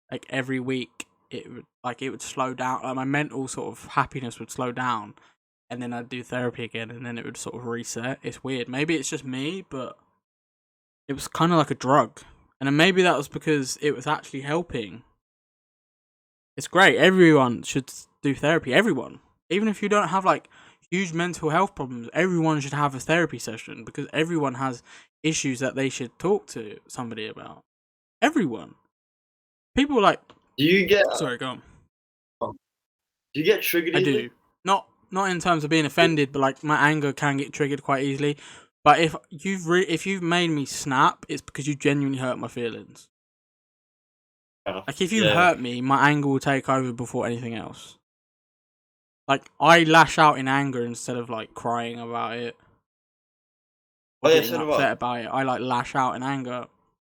Like every week, it would slow down. Like my mental sort of happiness would slow down, and then I'd do therapy again, and then it would sort of reset. It's weird. Maybe it's just me, but it was kind of like a drug. And then maybe that was because it was actually helping. It's great. Everyone should do therapy. Everyone. Even if you don't have like huge mental health problems, everyone should have a therapy session because everyone has issues that they should talk to somebody about. Everyone. People like... Do you get... Sorry, go on. Do you get triggered easily? I do. Not in terms of being offended, but like my anger can get triggered quite easily. But if you've made me snap, it's because you genuinely hurt my feelings. Like if you hurt me, my anger will take over before anything else. Like I lash out in anger instead of like crying about it. Or getting upset about it. I like lash out in anger.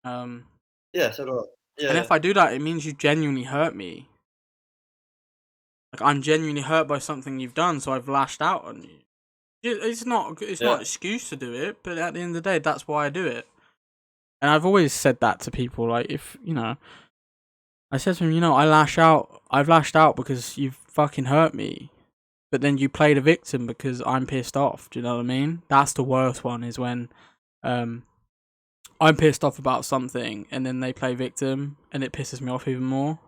Yeah, so do I. Yeah, and if I do that, it means you genuinely hurt me. Like I'm genuinely hurt by something you've done, so I've lashed out on you. It's not an excuse to do it, but at the end of the day, that's why I do it. And I've always said that to people. Like if you know, I said to them, you know, I've lashed out because you've fucking hurt me. But then you play the victim because I'm pissed off. Do you know what I mean? That's the worst one. Is when, I'm pissed off about something, and then they play victim, and it pisses me off even more.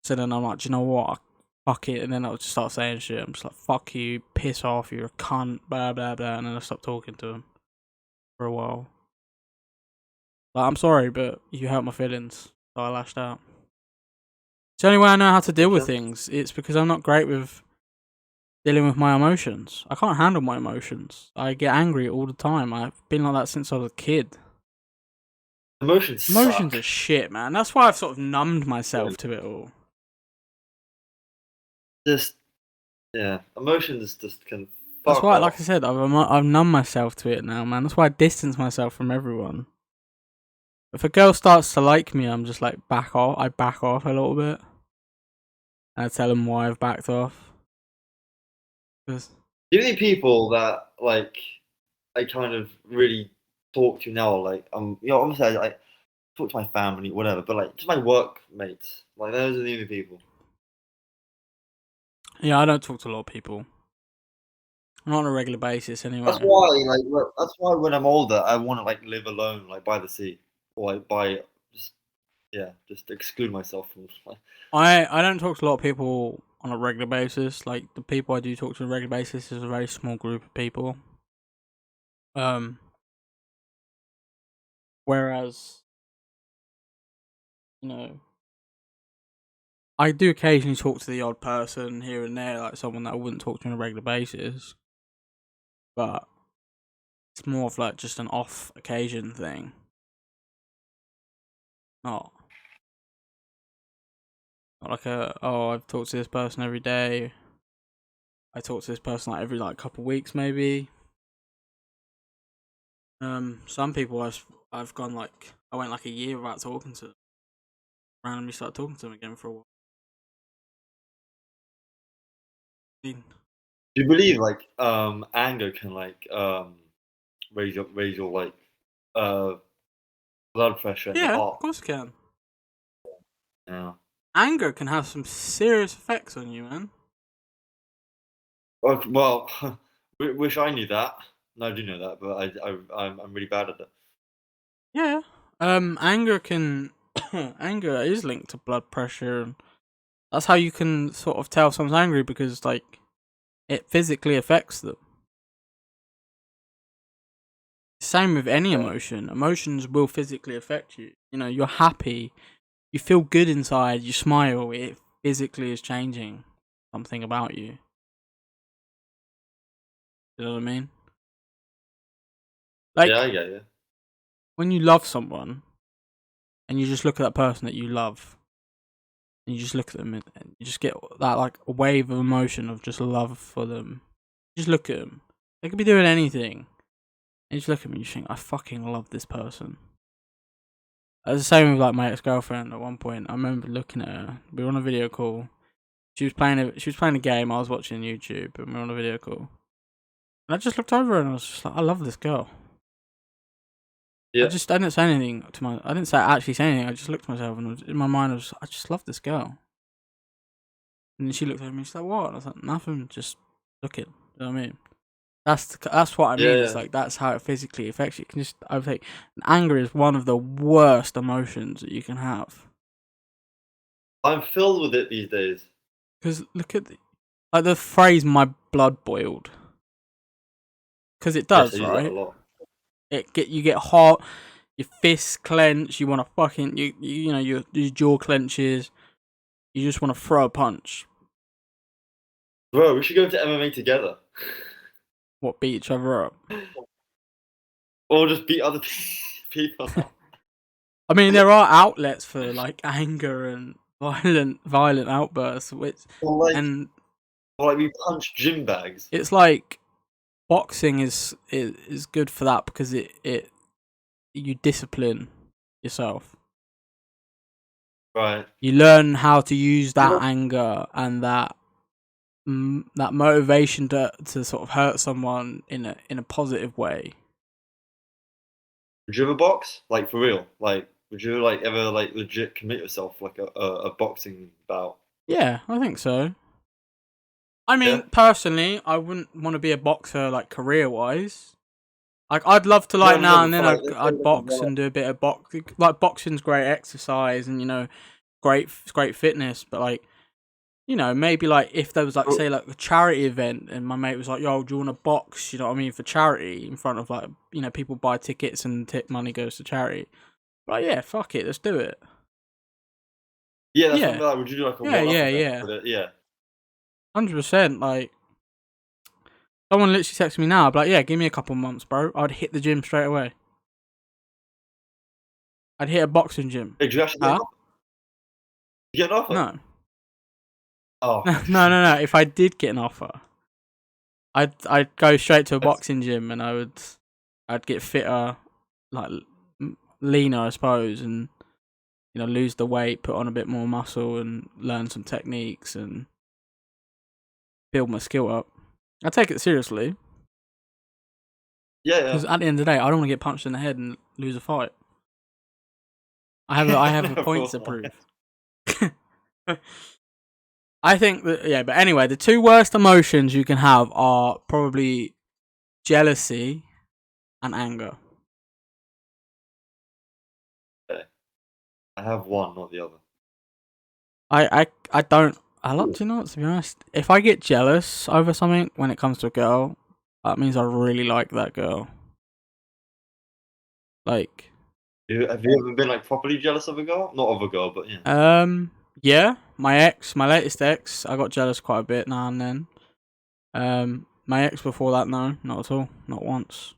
So then I'm like, do you know what? Fuck it. And then I'll just start saying shit. I'm just like, fuck you, piss off, you're a cunt, blah, blah, blah. And then I stop talking to them for a while. Like, I'm sorry, but you hurt my feelings. So I lashed out. It's the only way I know how to deal with things. It's because I'm not great with dealing with my emotions. I can't handle my emotions. I get angry all the time. I've been like that since I was a kid. Emotions are shit, man. That's why I've sort of numbed myself to it all. Emotions just can. That's why, like I said, I've numbed myself to it now, man. That's why I distance myself from everyone. If a girl starts to like me, I'm just like back off. I back off a little bit, and I tell them why I've backed off. Do you think people that like I kind of really talk to now. Like obviously I talk to my family, whatever, but like just my workmates. Like those are the only people. Yeah, I don't talk to a lot of people. Not on a regular basis, That's anyway. why, that's why when I'm older, I want to like live alone, like by the sea, or like by just just exclude myself from. Like, I don't talk to a lot of people on a regular basis. Like the people I do talk to on a regular basis is a very small group of people. Um, whereas you know, I do occasionally talk to the odd person here and there, like someone that I wouldn't talk to on a regular basis. But it's more of like just an off occasion thing. Not not like I've talked to this person every day. I talk to this person like every like couple of weeks maybe. Some people I've gone like I went like a year without talking to them. Randomly started talking to them again for a while. do you believe like anger can like raise your like uh blood pressure and your Yeah, of heart? course it can. Yeah. Anger can have some serious effects on you, man. Well, wish I knew that. No, I do know that, but I'm really bad at it. Yeah. Anger can anger is linked to blood pressure, and that's how you can sort of tell someone's angry because like it physically affects them. Same with any Yeah. emotion. Emotions will physically affect you. You know, you're happy, you feel good inside, you smile, it physically is changing something about you. You know what I mean? Yeah, Like I get you. when you love someone and you just look at that person that you love and you just look at them and you just get that like a wave of emotion of just love for them. Just look at them. They could be doing anything. And you just look at me and you think, I fucking love this person. It was the same with like my ex girlfriend at one point. I remember looking at her. We were on a video call. She was playing a game. I was watching YouTube, and we were on a video call. And I just looked over her and I was just like, I love this girl. Yeah. I didn't say anything to my. I didn't actually say anything. I just looked at myself and in my mind I just love this girl. And then she looked at me. She's like, what? And I was like, nothing. Just looking. You know what I mean? That's what I Yeah, mean. It's yeah. like that's how it physically affects you. I would think anger is one of the worst emotions that you can have. I'm filled with it these days. Because look at like the phrase "my blood boiled," because it Yes, I does, use that a right? lot. You get hot, your fists clench, you want to fucking you know your jaw clenches, you just want to throw a punch. Bro, we should go to MMA together. What, beat each other up? Or just beat other people up. I mean, there are outlets for like anger and violent outbursts, which Or like, and we punch gym bags. it's like boxing is good for that because it you discipline yourself. Right. You learn how to use You that know, anger and that motivation to sort of hurt someone in a positive way. would you ever box? Like, for real? Like, would you, like, ever, like, legit commit yourself, like, a boxing bout? Yeah, I think so. I Yeah? mean, personally, I wouldn't want to be a boxer like career wise. Like, I'd love to No, like no, now but and for, then like, let's say, I'd box and do a bit of boxing. Like boxing's great exercise and great fitness, but like maybe like if there was like say like a charity event and my mate was like, "Yo, do you want to box?" You know what I mean, for charity in front of like people buy tickets and tip money goes to charity. Like, yeah, fuck it, let's do it. yeah, that's what I'm Yeah, like. Would you do, like, a yeah, one-off yeah, event yeah, with it? Yeah. 100%. Like, someone literally texted me now, I'd be like, yeah, give me a couple months, bro. I'd hit the gym straight away. I'd hit a boxing gym. Hey, did you actually get Huh? an offer? Did you get an offer? No, Oh, no. If I did get an offer, I'd go straight to a boxing gym and I'd get fitter, like leaner, I suppose, and lose the weight, put on a bit more muscle, and learn some techniques and build my skill up. I take it seriously. Yeah, Because at the end of the day, I don't want to get punched in the head and lose a fight. I have a Of point course to not. prove. I think that, yeah, but anyway, the two worst emotions you can have are probably jealousy and anger. Okay. I have one, not the other. I don't. I like, do you know what, to be honest? If I get jealous over something when it comes to a girl, that means I really like that girl. Like, Have you ever been like properly jealous of a girl? Not of a girl, but yeah. yeah, my latest ex, I got jealous quite a bit now and then. My ex before that, no, not at all, not once,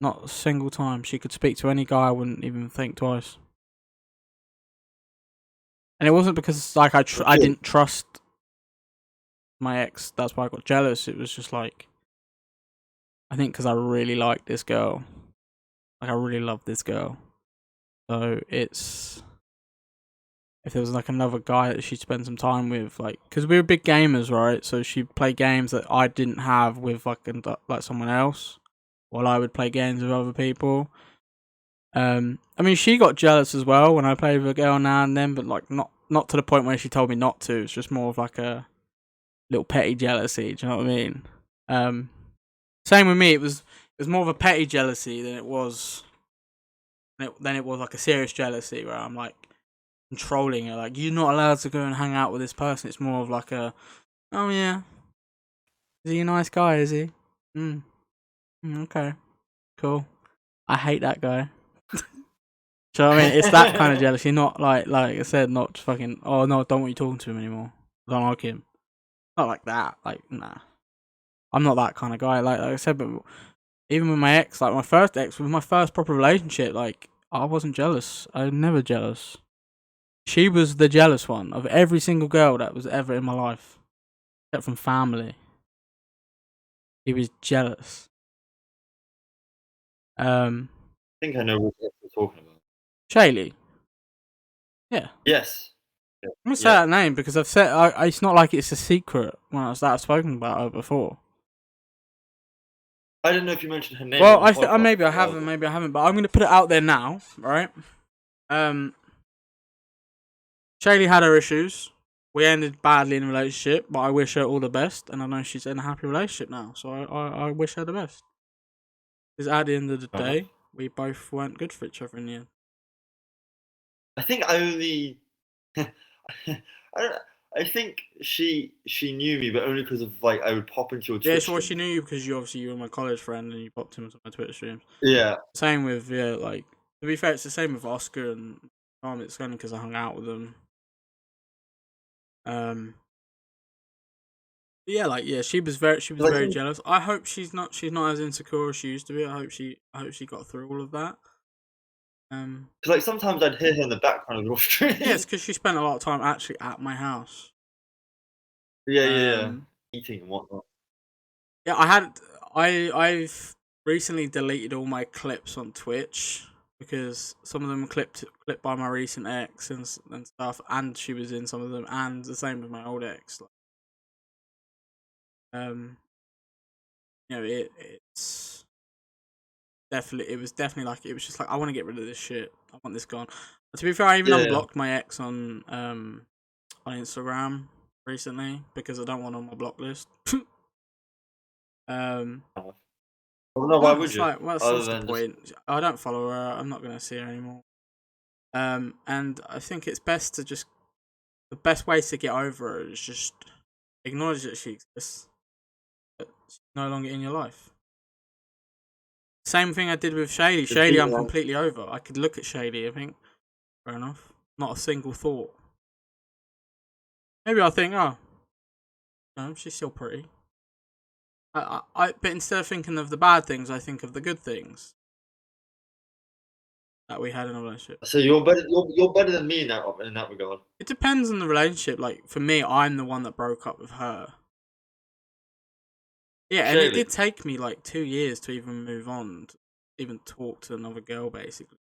not a single time. She could speak to any guy, I wouldn't even think twice. And it wasn't because like I didn't trust my ex. That's why I got jealous. It was just like, I think because I really liked this girl, like I really loved this girl. So it's, if there was like another guy that she'd spend some time with, like, because we were big gamers, right? So she'd play games that I didn't have with like someone else, while I would play games with other people. I mean, she got jealous as well when I played with a girl now and then, but like not to the point where she told me not to. It's just more of like a little petty jealousy. Do you know what I mean? Same with me. It was more of a petty jealousy than it was like a serious jealousy where I'm like controlling her. Like, you're not allowed to go and hang out with this person. It's more of like a, oh yeah, is he a nice guy? Is he? Okay, cool. I hate that guy. So I mean, it's that kind of jealousy, not like I said, not fucking. Oh no, don't want you talking to him anymore. I don't like him. Not like that. Like, nah, I'm not that kind of guy. Like I said, but even with my ex, like my first ex, with my first proper relationship, like I wasn't jealous. I was never jealous. She was the jealous one of every single girl that was ever in my life, except from family. He was jealous. I think I know what you're talking about. Shaylee. Yeah. Yes. I'm gonna say Yeah. that name because I've said it's not like it's a secret when I've spoken about her before. I didn't know if you mentioned her name. Well, on the podcast maybe I as well. haven't, maybe I haven't, but I'm gonna put it out there now, right? Shaylee had her issues. We ended badly in a relationship, but I wish her all the best, and I know she's in a happy relationship now, so I wish her the best. Because at the end of the Fair enough. day, we both weren't good for each other in the end. I think I only. I don't. I think she knew me, but only because of like I would pop into your Yeah, Twitch so she stream. knew you because you were my college friend and you popped into my Twitter streams. Yeah. Same with, yeah, like, to be fair, it's the same with Oscar and Tom. It's only because I hung out with them. Yeah, like, yeah, she was very jealous. I hope she's not as insecure as she used to be. I hope she got through all of that. Because like sometimes I'd hear her in the background of your stream. Yeah, it's because she spent a lot of time actually at my house. Yeah. Eating and whatnot. Yeah, I've recently deleted all my clips on Twitch because some of them were clipped by my recent ex and stuff, and she was in some of them, and the same with my old ex. You know, it's definitely, like, it was just like, I want to get rid of this shit. I want this gone. But to be fair, I even unblocked my ex on Instagram recently because I don't want her on my block list. Well, no, why would It's you? like, what's Other the than just point? I don't follow her. I'm not going to see her anymore. And I think it's best to just, the best way to get over her is just acknowledge that she exists, but she's no longer in your life. Same thing I did with Shaylee. Shaylee, I'm completely over. I could look at Shaylee, I think, fair enough. Not a single thought. Maybe I'll think, oh, no, she's still pretty. But instead of thinking of the bad things, I think of the good things that we had in a relationship. So you're better. You're better than me in that regard. It depends on the relationship. Like, for me, I'm the one that broke up with her. Yeah, and it did take me like 2 years to even move on, to even talk to another girl, basically.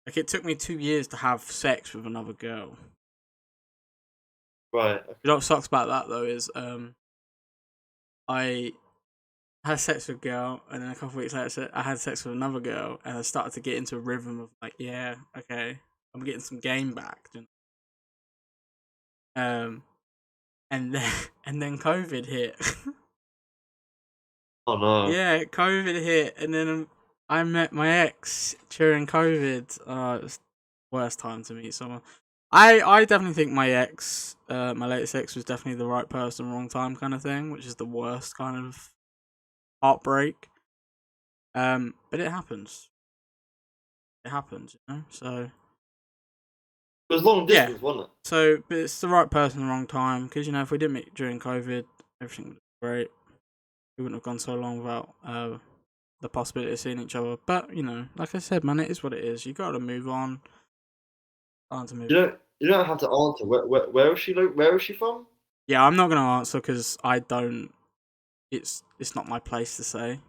Like, it took me 2 years to have sex with another girl. Right. You know what sucks about that though is, I I had sex with a girl, and then a couple of weeks later, I had sex with another girl, and I started to get into a rhythm of like, yeah, okay, I'm getting some game back. Um, and then and then COVID hit. Oh no. Yeah, COVID hit, and then I met my ex during COVID. It was the worst time to meet someone. I definitely think my ex, my latest ex, was definitely the right person, wrong time kind of thing, which is the worst kind of heartbreak. But it happens. It happens, you know. So It was long yeah. distance, wasn't it? So, but it's the right person, wrong time. Because you know, if we didn't meet during COVID, everything would be great. We wouldn't have gone so long without the possibility of seeing each other. But you know, like I said, man, it is what it is. You got to move on. Time to move. You don't have to answer. Where is she? Where is she from? Yeah, I'm not gonna answer because I don't. It's not my place to say.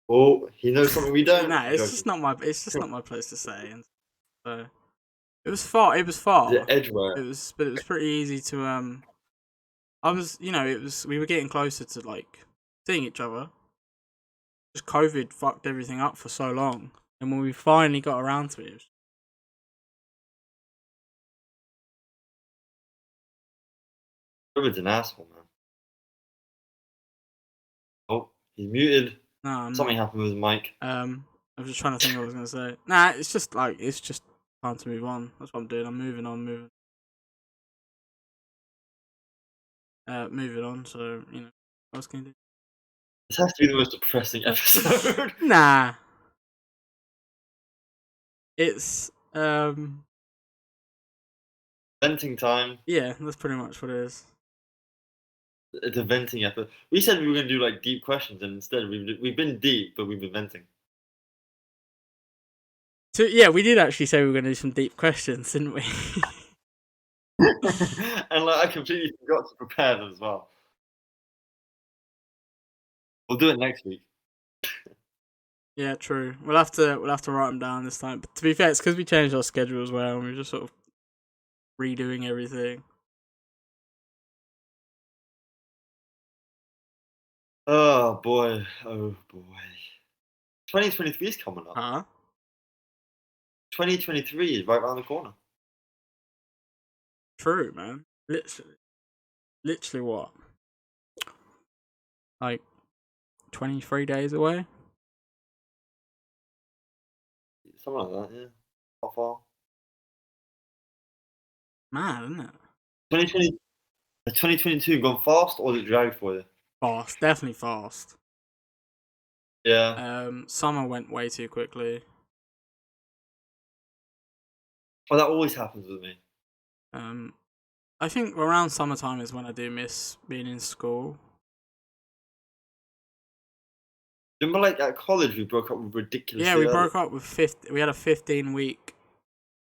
Oh, he knows something we don't. Nah, it's Joking. just not my. It's just not my place to say. And so it was far. It was far. The Edgeware. It was, but it was pretty easy to I was, you know, it was. We were getting closer to like seeing each other. Just COVID fucked everything up for so long, and when we finally got around to it, COVID's an asshole, man. Oh, he's muted. no, I'm Something not. happened with his mic. I was just trying to think what I was gonna say. Nah, it's just time to move on. That's what I'm doing. I'm moving on, moving on. So you know, what else can you do? This has to be the most depressing episode. Nah, it's Venting time. yeah, that's pretty much what it is. It's a venting episode. We said we were going to do like deep questions, and instead we've been deep, but we've been venting. So yeah, we did actually say we were gonna do some deep questions, didn't we? And like I completely forgot to prepare them as well. We'll do it next week. Yeah, true. We'll have to write them down this time. But to be fair, it's because we changed our schedule as well, and we're just sort of redoing everything. Oh boy. 2023 is coming up. Huh? 2023 is right around the corner. True, man. Literally what? Like 23 days away? Something like that, yeah. How far? Mad, isn't it? 2020, has 2022 gone fast or is it dragged for you? Fast, definitely fast. Yeah. Summer went way too quickly. Well, that always happens with me. I think around summertime is when I do miss being in school. Remember, like at college, we broke up with ridiculous. Yeah, we broke up with we had a 15-week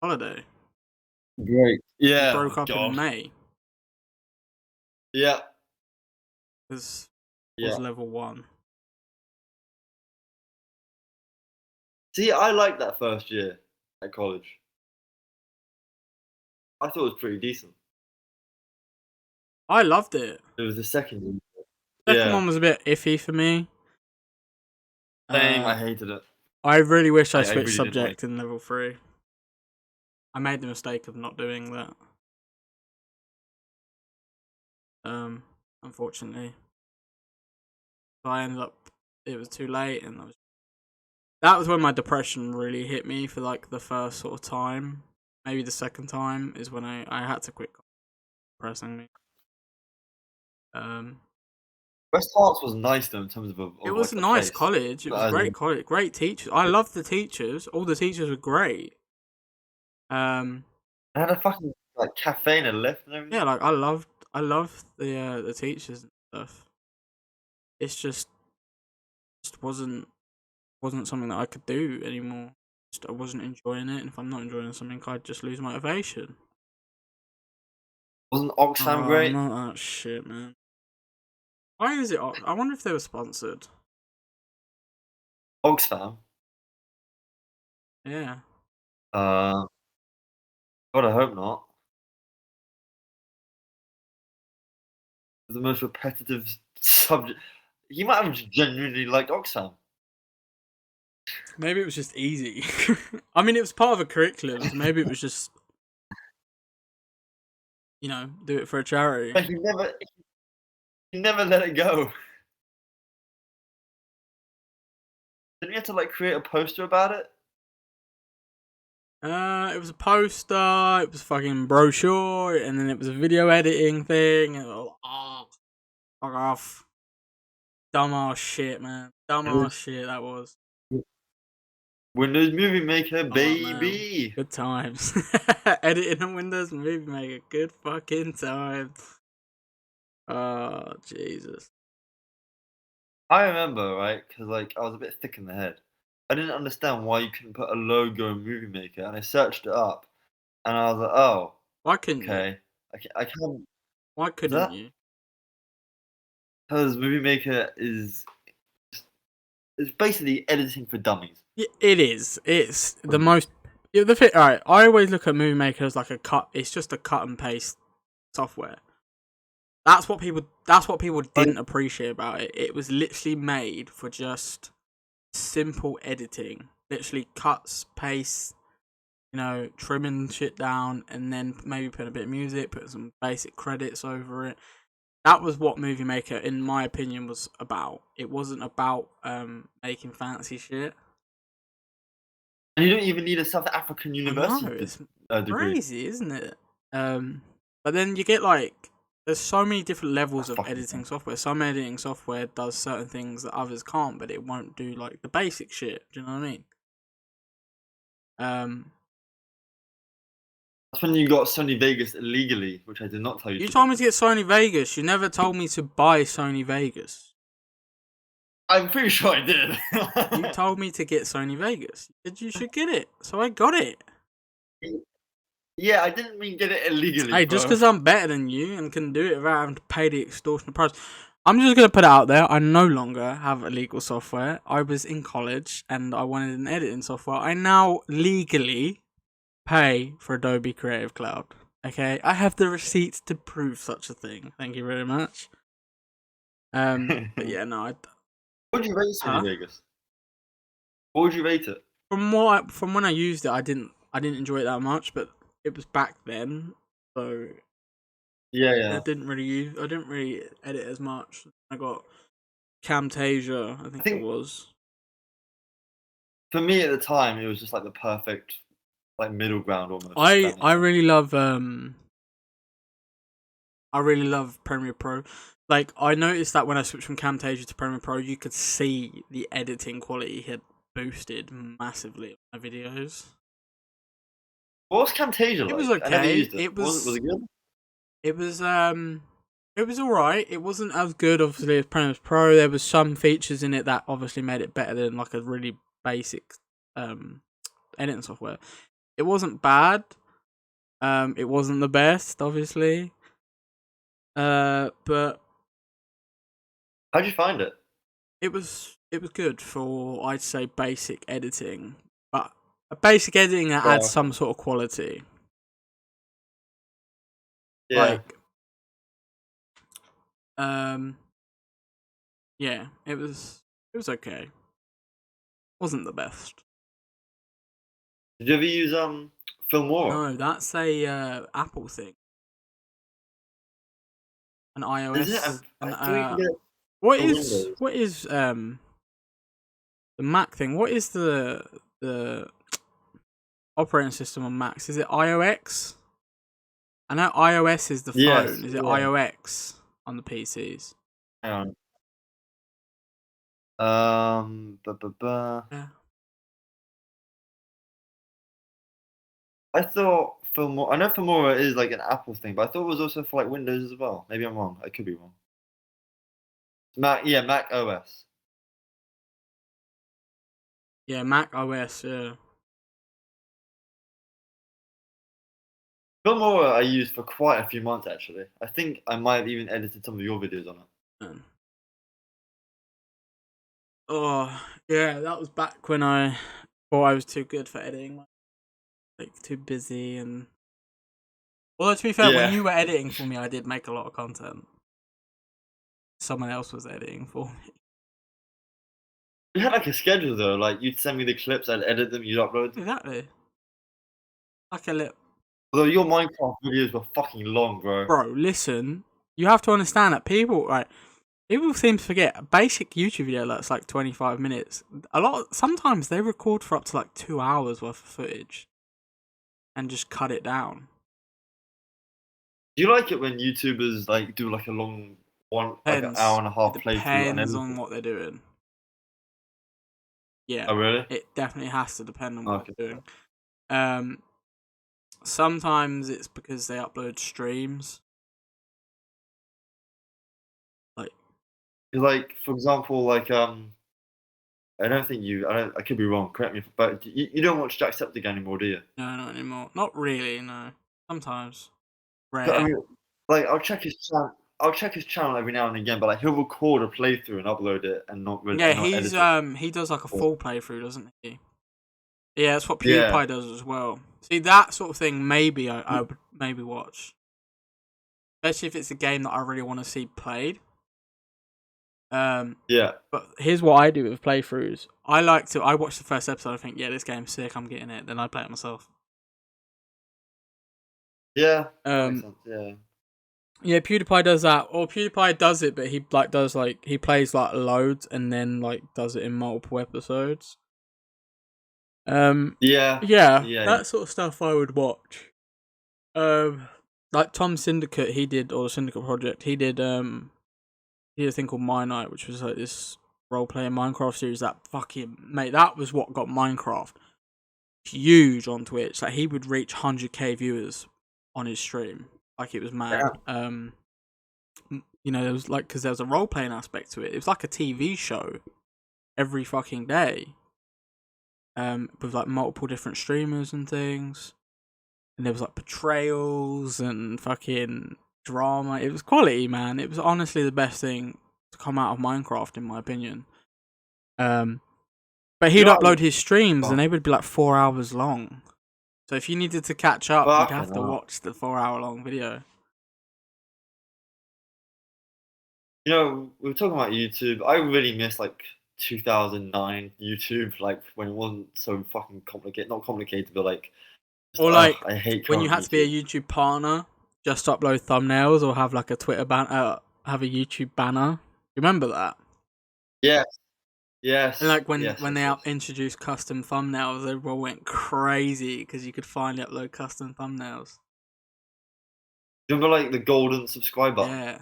holiday. Great. Yeah. We broke up in May. Yeah. Because it was level 1. See, I liked that first year at college. I thought it was pretty decent. I loved it. It was the second year. Second one was a bit iffy for me. Same, I hated it. I really wish I switched really subject in level 3. I made the mistake of not doing that. Unfortunately. So I ended up, it was too late, and that was when my depression really hit me for like the first sort of time. Maybe the second time is when I had to quit depressing me. West Harts was nice though in terms of it was like, a nice place. college. It was a great college, great teachers. I loved the teachers. All the teachers were great. I had a fucking like cafe and a lift and everything. Yeah, like I loved the teachers and stuff. It's just wasn't something that I could do anymore. I wasn't enjoying it, and if I'm not enjoying something, I'd just lose motivation. Wasn't Oxfam great? Not that shit, man. Why is it? I wonder if they were sponsored. Oxfam? Yeah. God, I hope not. The most repetitive subject. He might have genuinely liked Oxfam. Maybe it was just easy. I mean, it was part of a curriculum, so maybe it was just, do it for a charity. But he never let it go. Didn't he have to like create a poster about it? It was a poster, it was a fucking brochure, and then it was a video editing thing. And fuck off. Dumbass shit, man. Dumbass shit, that was. Windows Movie Maker, Oh, baby. Good times. Editing on Windows Movie Maker. Good fucking times. Oh, Jesus. I remember, right? Because like I was a bit thick in the head. I didn't understand why you couldn't put a logo in Movie Maker, and I searched it up, and I was like, oh, Why couldn't you? okay. I can't. Why couldn't you? Because Movie Maker is it's basically editing for dummies. Yeah, it is. It's the most. Yeah, the thing. Alright, I always look at Movie Maker as like a cut. It's just a cut and paste software. That's what people didn't appreciate about it. It was literally made for just simple editing. Literally cuts, pastes, trimming shit down, and then maybe put a bit of music, put some basic credits over it. That was what Movie Maker, in my opinion, was about. It wasn't about making fancy shit. And you don't even need a South African university it's degree. Crazy, isn't it? But then you get like, there's so many different levels of editing software. Some editing software does certain things that others can't, but it won't do like the basic shit. Do you know what I mean? That's when you got Sony Vegas illegally, which I did not tell you. You told me to get Sony Vegas. You never told me to buy Sony Vegas. I'm pretty sure I did. You told me to get Sony Vegas. You said you should get it, so I got it. Yeah, I didn't mean get it illegally. Hey, just because I'm better than you and can do it without having to pay the extortionate price. I'm just going to put it out there. I no longer have illegal software. I was in college and I wanted an editing software. I now legally pay for Adobe Creative Cloud. Okay? I have the receipts to prove such a thing. Thank you very much. But yeah, no. What would you rate Sony Vegas? What would you rate it? From when I used it, I didn't enjoy it that much, but it was back then, so yeah. I didn't really edit as much. I got Camtasia, I think it was. For me at the time, it was just like the perfect like middle ground almost. I really love Premiere Pro. Like, I noticed that when I switched from Camtasia to Premiere Pro, you could see the editing quality had boosted massively on my videos. What was Camtasia like? It was okay. Was it good? It was alright. It wasn't as good, obviously, as Premiere Pro. There was some features in it that obviously made it better than like a really basic editing software. It wasn't bad. It wasn't the best, obviously. But how'd you find it? It was good for, I'd say, basic editing, but a basic editing that adds some sort of quality. Yeah. Yeah, it was okay. Wasn't the best. Did you ever use Filmora? No, that's a Apple thing. An iOS. Is it? What is the Mac thing? What is the operating system on Macs? Is it iOS? I know iOS is the phone. Yes, is it iOS on the PCs? Hang on. Yeah. I thought Filmora. I know Filmora is like an Apple thing, but I thought it was also for like Windows as well. Maybe I'm wrong. I could be wrong. Mac OS. Yeah, Mac OS. Yeah. Filmora I used for quite a few months actually. I think I might have even edited some of your videos on it. Oh yeah, that was back when I thought I was too good for editing. Like too busy and. Although to be fair, when you were editing for me, I did make a lot of content. someone else was editing for me. You had like a schedule though. Like you'd send me the clips, I'd edit them, you'd upload them. Exactly. Like a little Although your Minecraft videos were fucking long, bro. bro. Listen, you have to understand that people seem to forget a basic YouTube video that's like 25 minutes. Sometimes they record for up to like 2 hours worth of footage, and just cut it down. Do you like it when YouTubers like do like a long one, like an hour and a half playthrough? Depends on what they're doing. Yeah. Oh really? It definitely has to depend on what they're doing. Sometimes it's because they upload streams. Like for example, like I could be wrong. Correct me, but you don't watch Jacksepticeye anymore, do you? No, not anymore. Not really. No. Sometimes. Rare. I mean, like I'll check his channel. I'll check his channel every now and again, but like he'll record a playthrough and upload it, and not really. Yeah, not he's edit it. he does like a full playthrough, doesn't he? Yeah, that's what PewDiePie does as well. See, that sort of thing, maybe I would maybe watch, especially if it's a game that I really want to see played. Yeah. But here's what I do with playthroughs. I watch the first episode. I think, yeah, this game's sick. I'm getting it. Then I play it myself. Yeah. That makes sense. Yeah. Yeah, PewDiePie does that, or PewDiePie does it, but he he plays like loads and then like does it in multiple episodes. Yeah, that sort of stuff I would watch. Like Tom Syndicate, the Syndicate Project, he did a thing called My Night, which was like this role-playing Minecraft series that that was what got Minecraft huge on Twitch. Like he would reach 100k viewers on his stream. Like it was mad. Yeah. There was because there was a role playing aspect to it. It was like a TV show every fucking day. With like multiple different streamers and things. And there was like betrayals and fucking drama. It was quality, man. It was honestly the best thing to come out of Minecraft, in my opinion. But he'd upload his streams and they would be like 4 hours long. So if you needed to catch up, you'd have to watch the 4 hour long video. You know, we were talking about YouTube. I really miss like 2009 YouTube, like when it wasn't so fucking complicated. Not complicated, but like. Or like I hate when you had to be a YouTube partner, just upload thumbnails or have like a Twitter have a YouTube banner. Remember that? Yes. Yes. And like when they introduced custom thumbnails, everyone went crazy because you could finally upload custom thumbnails. Do you remember like the golden subscribe button? Yeah.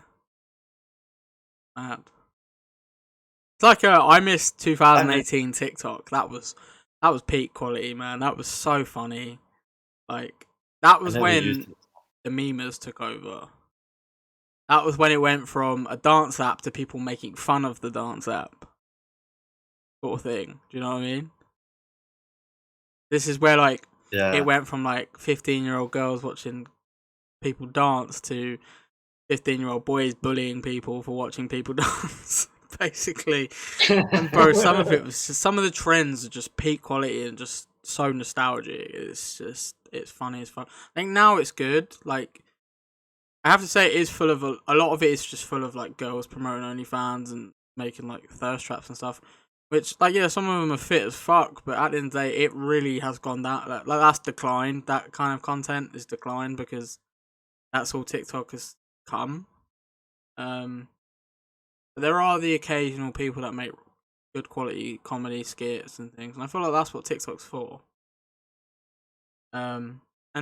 Mad. It's like I missed 2018 TikTok. That was peak quality, man. That was so funny. Like that was when the memers took over. That was when it went from a dance app to people making fun of the dance app. Sort of thing. Do you know what I mean? This is where like it went from like 15-year-old girls watching people dance to 15-year-old boys bullying people for watching people dance, basically. And bro, some of the trends are just peak quality and just so nostalgic. It's funny as fuck. I think now it's good. Like I have to say, it is full of a lot of it is just full of like girls promoting OnlyFans and making like thirst traps and stuff. Which like some of them are fit as fuck, but at the end of the day, it really has gone down. Like that's declined. That kind of content is declined because that's all TikTok has come. But there are the occasional people that make good quality comedy skits and things, and I feel like that's what TikTok's for. And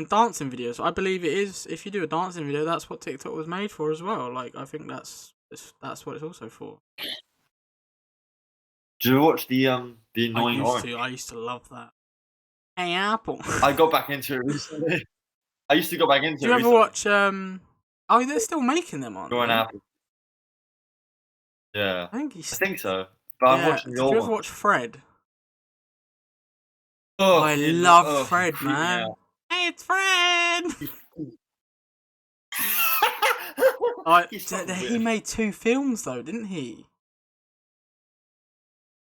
dancing videos, I believe it is. If you do a dancing video, that's what TikTok was made for as well. Like I think that's what it's also for. Do you watch the Annoying Orange? I used to love that. Hey Apple. I got back into it recently. I used to go back into it. Do you ever watch Oh, they're still making them, aren't they? Apple. Yeah. I think so. But I'm watching the old one. Did you ever watch Fred? Oh, I love Fred, man. Hey, it's Fred! He made 2 films though, didn't he?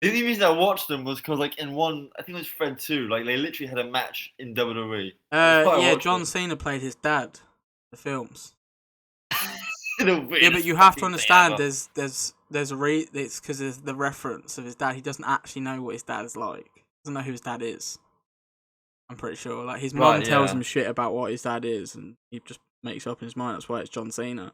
The only reason I watched them was because, like, in one, I think it was Fred 2, like, they literally had a match in WWE. Yeah, John Cena played his dad. The films. Yeah, but you have to understand. There's a it's because there's the reference of his dad. He doesn't actually know what his dad is like. He doesn't know who his dad is. I'm pretty sure. Like his mum tells him shit about what his dad is, and he just makes it up in his mind. That's why it's John Cena.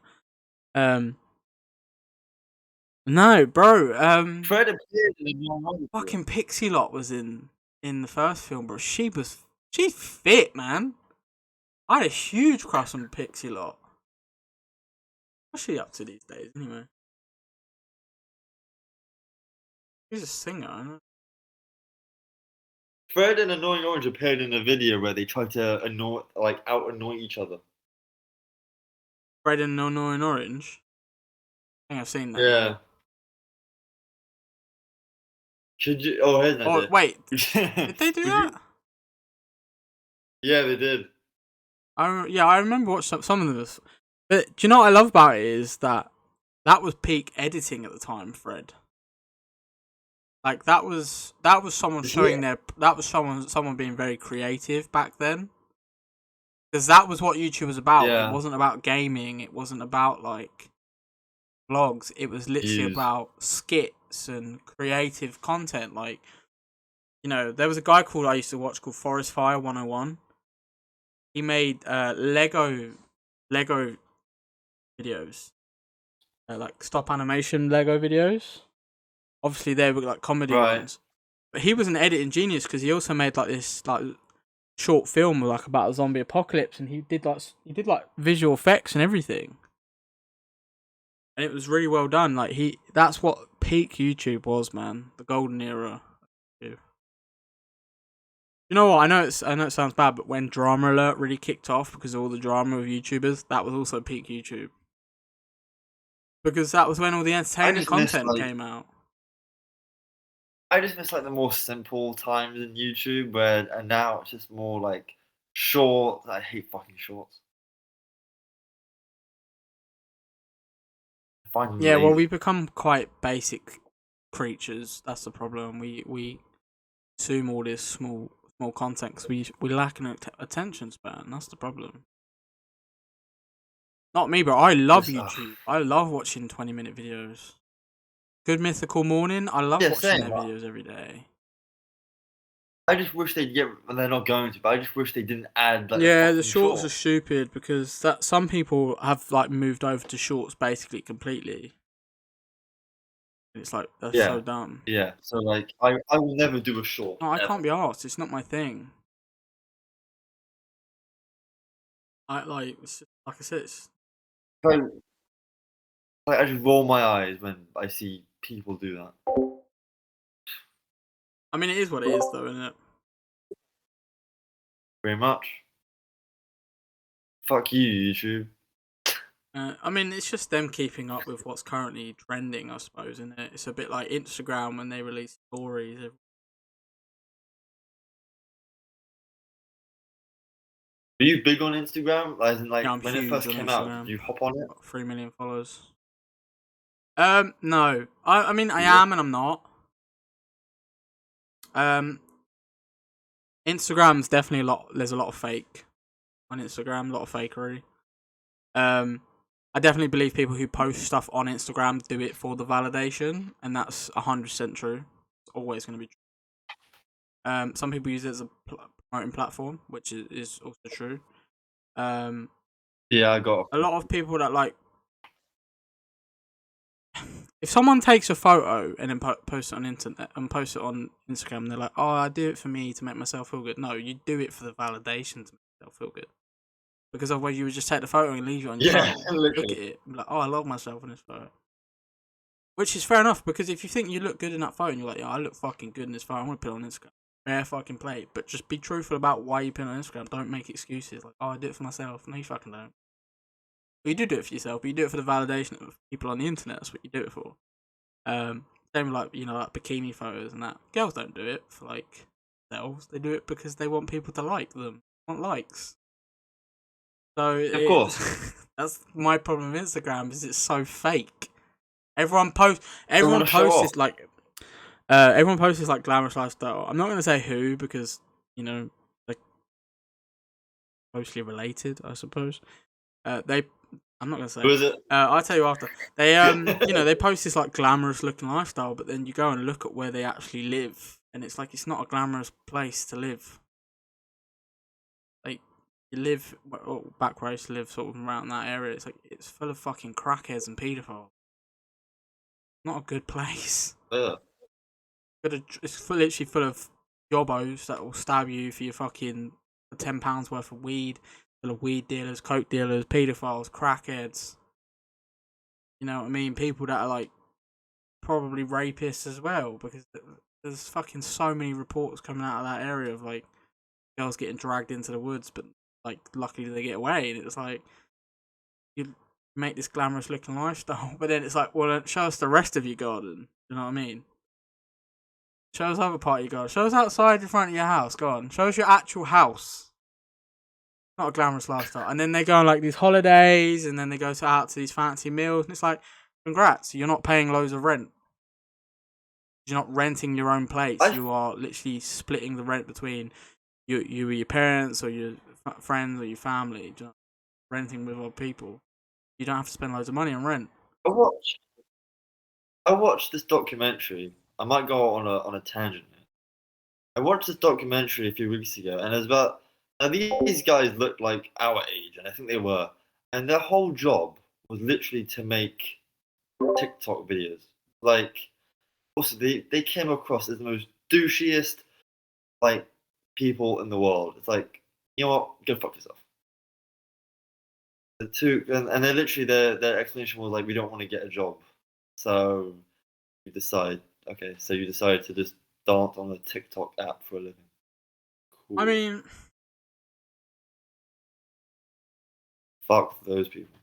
No, bro. Fred appeared in the fucking Pixie Lot was in the first film, bro. She's fit, man. I had a huge crush on Pixie Lot. What's she up to these days, anyway? She's a singer, I know. Fred and Annoying Orange appeared in a video where they tried to out-annoy each other. Fred and Annoying Orange? I think I've seen that. Yeah. Should you? Oh, here's an idea. Wait. Did they do that? Yeah, they did. I remember watching some of this. But do you know what I love about it is that was peak editing at the time, Fred. Like that was someone showing someone being very creative back then. Because that was what YouTube was about. Yeah. It wasn't about gaming. It wasn't about like vlogs. It was literally about skits and creative content. Like, you know, there was a guy I used to watch called Forest Fire 101. He made Lego videos, like stop animation Lego videos. Obviously, they were like comedy ones, but he was an editing genius because he also made like this like short film like about a zombie apocalypse, and he did like visual effects and everything, and it was really well done. Like that's what peak YouTube was, man. The golden era. You know what? I know it sounds bad, but when Drama Alert really kicked off because of all the drama of YouTubers, that was also peak YouTube. Because that was when all the entertaining content came out. I just miss like the more simple times in YouTube, and now it's just more like short. I hate fucking shorts. Yeah, well, we become quite basic creatures. That's the problem. We consume all this small content because we lack an attention span. That's the problem. Not me, but I love YouTube. I love watching 20-minute videos. Good Mythical Morning. I love watching their videos every day. I just wish they'd get. Well, they're not going to, but I just wish they didn't add. Like, the shorts are stupid because some people have like moved over to shorts basically completely. It's like that's so dumb. Yeah. So like, I will never do a short. No, I can't be arsed. It's not my thing. Like I said. I just roll my eyes when I see people do that. I mean, it is what it is, though, isn't it? Very much. Fuck you, YouTube. I mean, it's just them keeping up with what's currently trending, I suppose, isn't it? It's a bit like Instagram when they release stories. Are you big on Instagram? As in, like, when it first came out, did you hop on it? 3 million followers. No. I mean, I am and I'm not. Instagram's definitely there's a lot of fake on Instagram, a lot of fakery. I definitely believe people who post stuff on Instagram do it for the validation, and that's 100% true. It's always going to be true. Some people use it as a promoting platform, which is also true. Yeah, I got a lot of people that like. If someone takes a photo and then posts it on internet and posts it on Instagram, they're like, "Oh, I do it for me to make myself feel good." No, you do it for the validation to make yourself feel good. Because otherwise, you would just take the photo and leave it on your phone. Look at it, and be like, "Oh, I love myself in this photo." Which is fair enough, because if you think you look good in that photo, and you're like, "Yeah, I look fucking good in this photo. I want to put it on Instagram." Fair fucking play, but just be truthful about why you put it on Instagram. Don't make excuses like, "Oh, I do it for myself." No, you fucking don't. Well, you do it for yourself, but you do it for the validation of people on the internet. That's what you do it for. Same with like bikini photos and that. Girls don't do it for like themselves. They do it because they want people to like them. They want likes. So of course, that's my problem with Instagram. Is it's so fake. Everyone posts this like glamorous lifestyle. I'm not gonna say who because they're closely related, I suppose. They I'm not gonna say. Who is it? I'll tell you after. They they post this like glamorous looking lifestyle, but then you go and look at where they actually live, and it's like it's not a glamorous place to live. Like you live back where I used to live, sort of around that area. It's like it's full of fucking crackheads and paedophiles. Not a good place. It's literally full of jobbos that will stab you for your fucking £10 worth of weed. Full of weed dealers, coke dealers, paedophiles, crackheads. You know what I mean? People that are like probably rapists as well, because there's fucking so many reports coming out of that area of like girls getting dragged into the woods, but like luckily they get away. And it's like you make this glamorous looking lifestyle, but then it's like, well, show us the rest of your garden. You know what I mean? Show us other part of your garden. Show us outside in front of your house. Go on, show us your actual house. Not a glamorous lifestyle. And then they go on like these holidays, and then they go out to these fancy meals, and it's like, congrats, you're not paying loads of rent. You're not renting your own place. You are literally splitting the rent between you or your parents or your friends or your family. You're renting with other people. You don't have to spend loads of money on rent. I watched this documentary. I might go on a tangent here. I watched this documentary a few weeks ago, and it's about these guys looked like our age, and I think they were, and their whole job was literally to make TikTok videos. Like, also they came across as the most douchiest like people in the world. It's like, you know what, go fuck yourself. The two, and they literally their explanation was like, we don't want to get a job, so you decide. Okay, so you decided to just dance on the TikTok app for a living. Cool. I mean, fuck those people.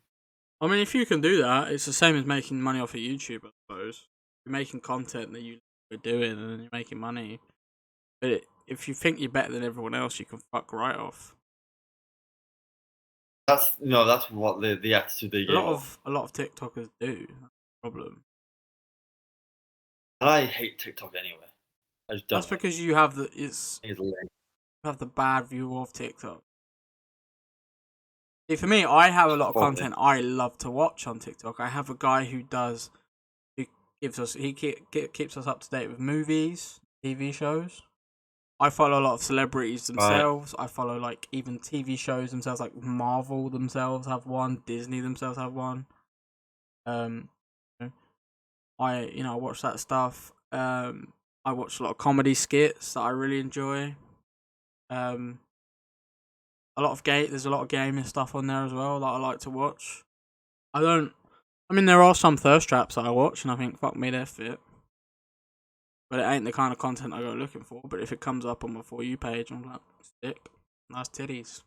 I mean, if you can do that, it's the same as making money off of YouTube, I suppose. You're making content that you're doing, and then you're making money. But if you think you're better than everyone else, you can fuck right off. That's what the attitude they get. A lot of TikTokers do. That's the problem. I hate TikTok anyway. That's because you have the bad view of TikTok. See, for me, I have a lot of content I love to watch on TikTok. I have a guy who keeps us up to date with movies, TV shows. I follow a lot of celebrities themselves. Right. I follow like even TV shows themselves, like Marvel themselves have one, Disney themselves have one. I watch that stuff. I watch a lot of comedy skits that I really enjoy. There's a lot of gaming stuff on there as well that I like to watch. There are some thirst traps that I watch and I think, fuck me, they're fit. But it ain't the kind of content I go looking for. But if it comes up on my For You page, I'm like, sick, nice titties.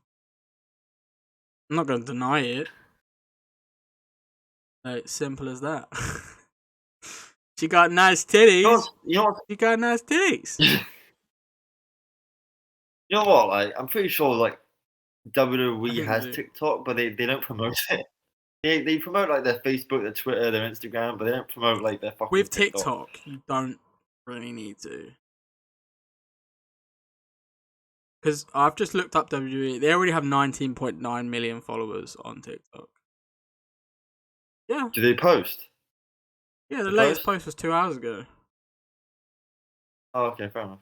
I'm not going to deny it. Like, simple as that. She got nice titties. She got nice titties. You know what? Like, I'm pretty sure like WWE has TikTok, but they don't promote it. They promote like their Facebook, their Twitter, their Instagram, but they don't promote like their fucking with TikTok. You don't really need to, because I've just looked up WWE. They already have 19.9 million followers on TikTok. Yeah. Do they post? Yeah, the latest post was 2 hours ago. Oh, okay, fair enough.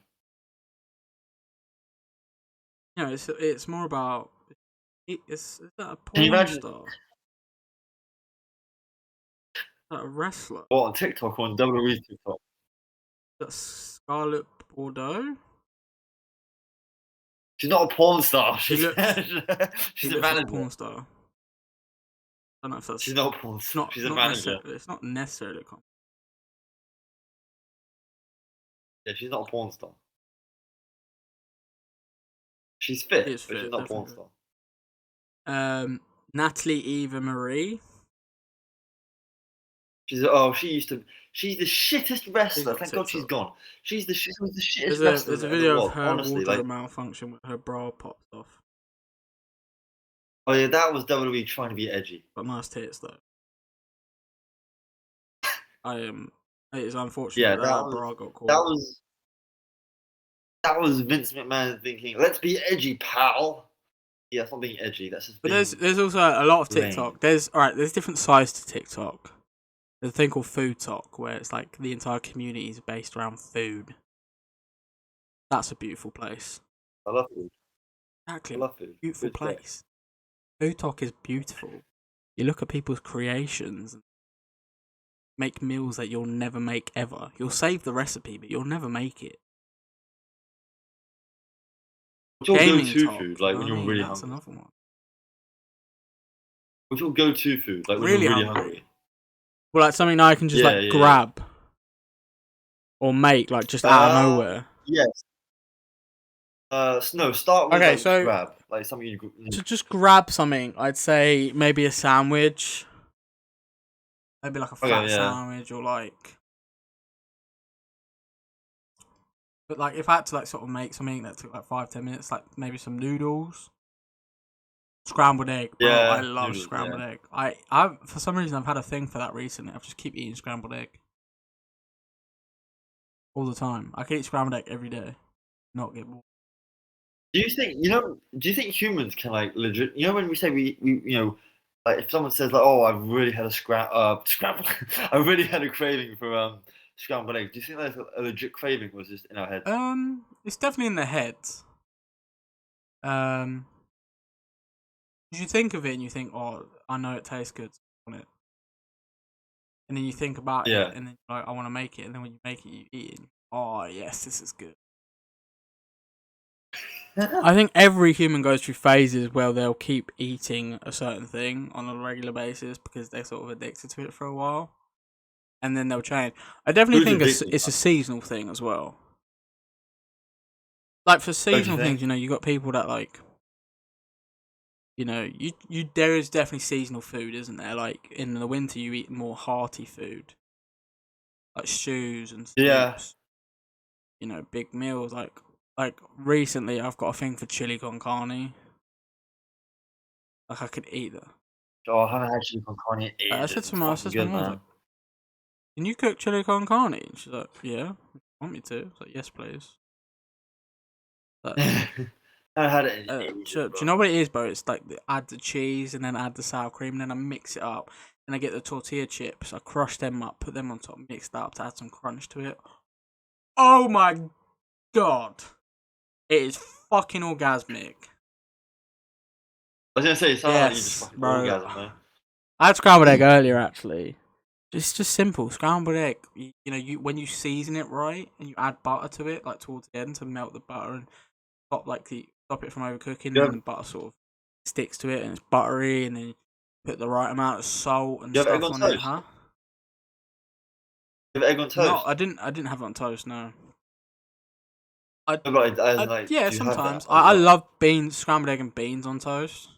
Yeah, it's more about is that a porn star? Is that a wrestler? What, on TikTok or on WWE TikTok? That's Scarlett Bordeaux. She's not a porn star. She's a manager. Like a porn star. I don't know if that's. She's not a porn star. She's a manager. It's not necessarily a compliment. Yeah, she's not a porn star. She's fit, but she's not a porn star. Natalie Eva Marie. She's the shittest wrestler. Thank God she's gone. She was the shittest wrestler. There's a video of her wardrobe malfunction with her bra popped off. Oh yeah, that was WWE trying to be edgy. But nice tits though. It is unfortunate that bra got caught. That was Vince McMahon thinking, let's be edgy, pal. Yeah, it's not being edgy. That's just But being there's also a lot of plain. TikTok. There's different sides to TikTok. There's a thing called Food Talk, where it's like the entire community is based around food. That's a beautiful place. I love food. Exactly, I love food. beautiful Good stuff. place. Food Talk is beautiful. You look at people's creations, and make meals that you'll never make ever. You'll save the recipe, but you'll never make it. What's your Gaming go-to talk, food, you like know when what I you're mean? really That's hungry? another one. What's your go-to food, like when Really you're really hungry. hungry? Well, like something that I can just Yeah. grab or make, like just out of nowhere. Yes. No, start with Okay, like so- grab, like something you. To just grab something, I'd say maybe a sandwich. Maybe like a fat yeah. sandwich or like. But like, if I had to like sort of make something that took like 5-10 minutes, like maybe some noodles, scrambled egg. Bro, Yeah, I love noodles, scrambled yeah. egg. I for some reason I've had a thing for that recently. I've just keep eating scrambled egg all the time. I can eat scrambled egg every day, not get bored. Do you think humans can like legit? You know when we say we like if someone says like, oh, I've really had a scramble, I really had a craving for scrambled eggs. Do you think that's a legit craving, or was just in our head? It's definitely in the head. You think of it and you think, oh, I know it tastes good, on it, and then you think about Yeah. it, and then you're like, I want to make it, and then when you make it, you eat it. Oh yes, this is good. I think every human goes through phases where they'll keep eating a certain thing on a regular basis because they're sort of addicted to it for a while, and then they'll change. I definitely Who's think addicted? it's a seasonal thing as well. Like for seasonal think? things, you got people that like, there is definitely seasonal food, isn't there? Like in the winter, you eat more hearty food, like stews and soups. Yeah. Big meals. Like recently, I've got a thing for chili con carne. Like I could eat that. Oh, I haven't had chili con carne in I ages. said to It's my fucking good, mum, I was man. like, "Can you cook chili con carne?" And she's like, "Yeah, want me to?" I was like, "Yes, please." But, I haven't had it in ages. do you know what it is, bro? It's like add the cheese and then add the sour cream, and then I mix it up, and I get the tortilla chips. I crush them up, put them on top, mix that up to add some crunch to it. Oh my god, it is fucking orgasmic. I was gonna say, it sounds like you Yes, just fucking bro. orgasm, though. I had scrambled egg earlier, actually. It's just simple scrambled egg. When you season it right and you add butter to it, like towards the end to melt the butter and stop it from overcooking, Yeah. and then the butter sort of sticks to it and it's buttery, and then you put the right amount of salt and You have egg stuff on on it, toast? huh? You have egg on toast? No, I didn't have it on toast. No. No, but as in, like, do you Yeah, have sometimes that? I love scrambled egg and beans on toast.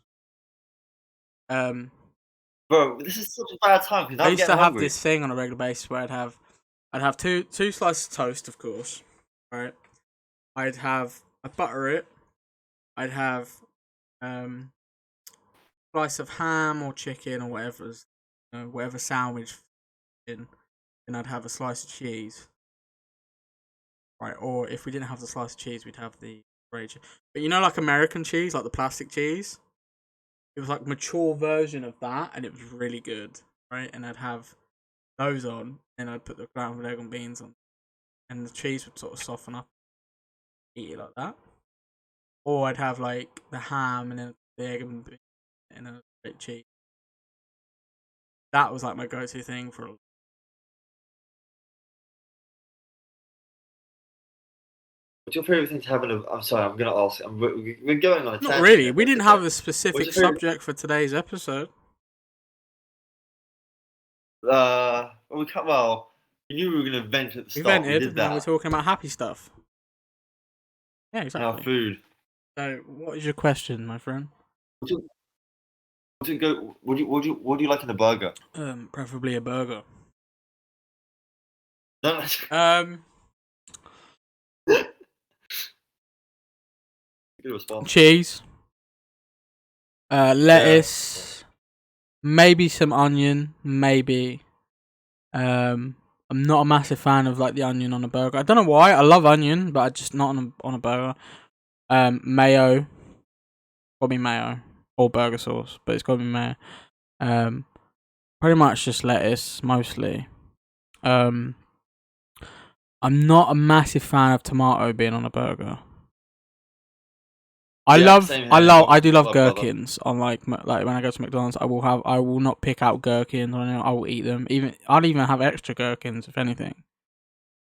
Bro, this is such a bad time because I I'm used to getting have hungry. this thing on a regular basis where I'd have two slices of toast, of course, right? I'd butter it. I'd have slice of ham or chicken or whatever sandwich in, and I'd have a slice of cheese, right? Or if we didn't have the slice of cheese, we'd have the rage. But like American cheese, like the plastic cheese. It was like a mature version of that, and it was really good, right? And I'd have those on, and I'd put the scrambled egg and beans on, and the cheese would sort of soften up, eat it like that. Or I'd have like the ham and then the egg and beans and then a bit of cheese. That was like my go-to thing for. What's your favorite thing to have in a? I'm sorry, I'm gonna ask. We're going on a Not tangent really. here, We but didn't it's have okay. a specific What's your favorite- subject for today's episode. Well, we can't. Well, we knew we were gonna vent at the We start. We vented, did and now that. we're talking about happy stuff. Yeah, And our exactly. food. So, what is your question, my friend? Would you like in a burger? Preferably a burger. No, good response. Cheese. Lettuce. Maybe some onion. Maybe. I'm not a massive fan of like the onion on a burger. I don't know why. I love onion, but I just not on a burger. Mayo. got to be mayo or burger sauce, but it's got to be mayo. Pretty much just lettuce mostly. I'm not a massive fan of tomato being on a burger. I do love gherkins on like when I go to McDonald's. I will not pick out gherkins. I will eat them. I'd even have extra gherkins if anything.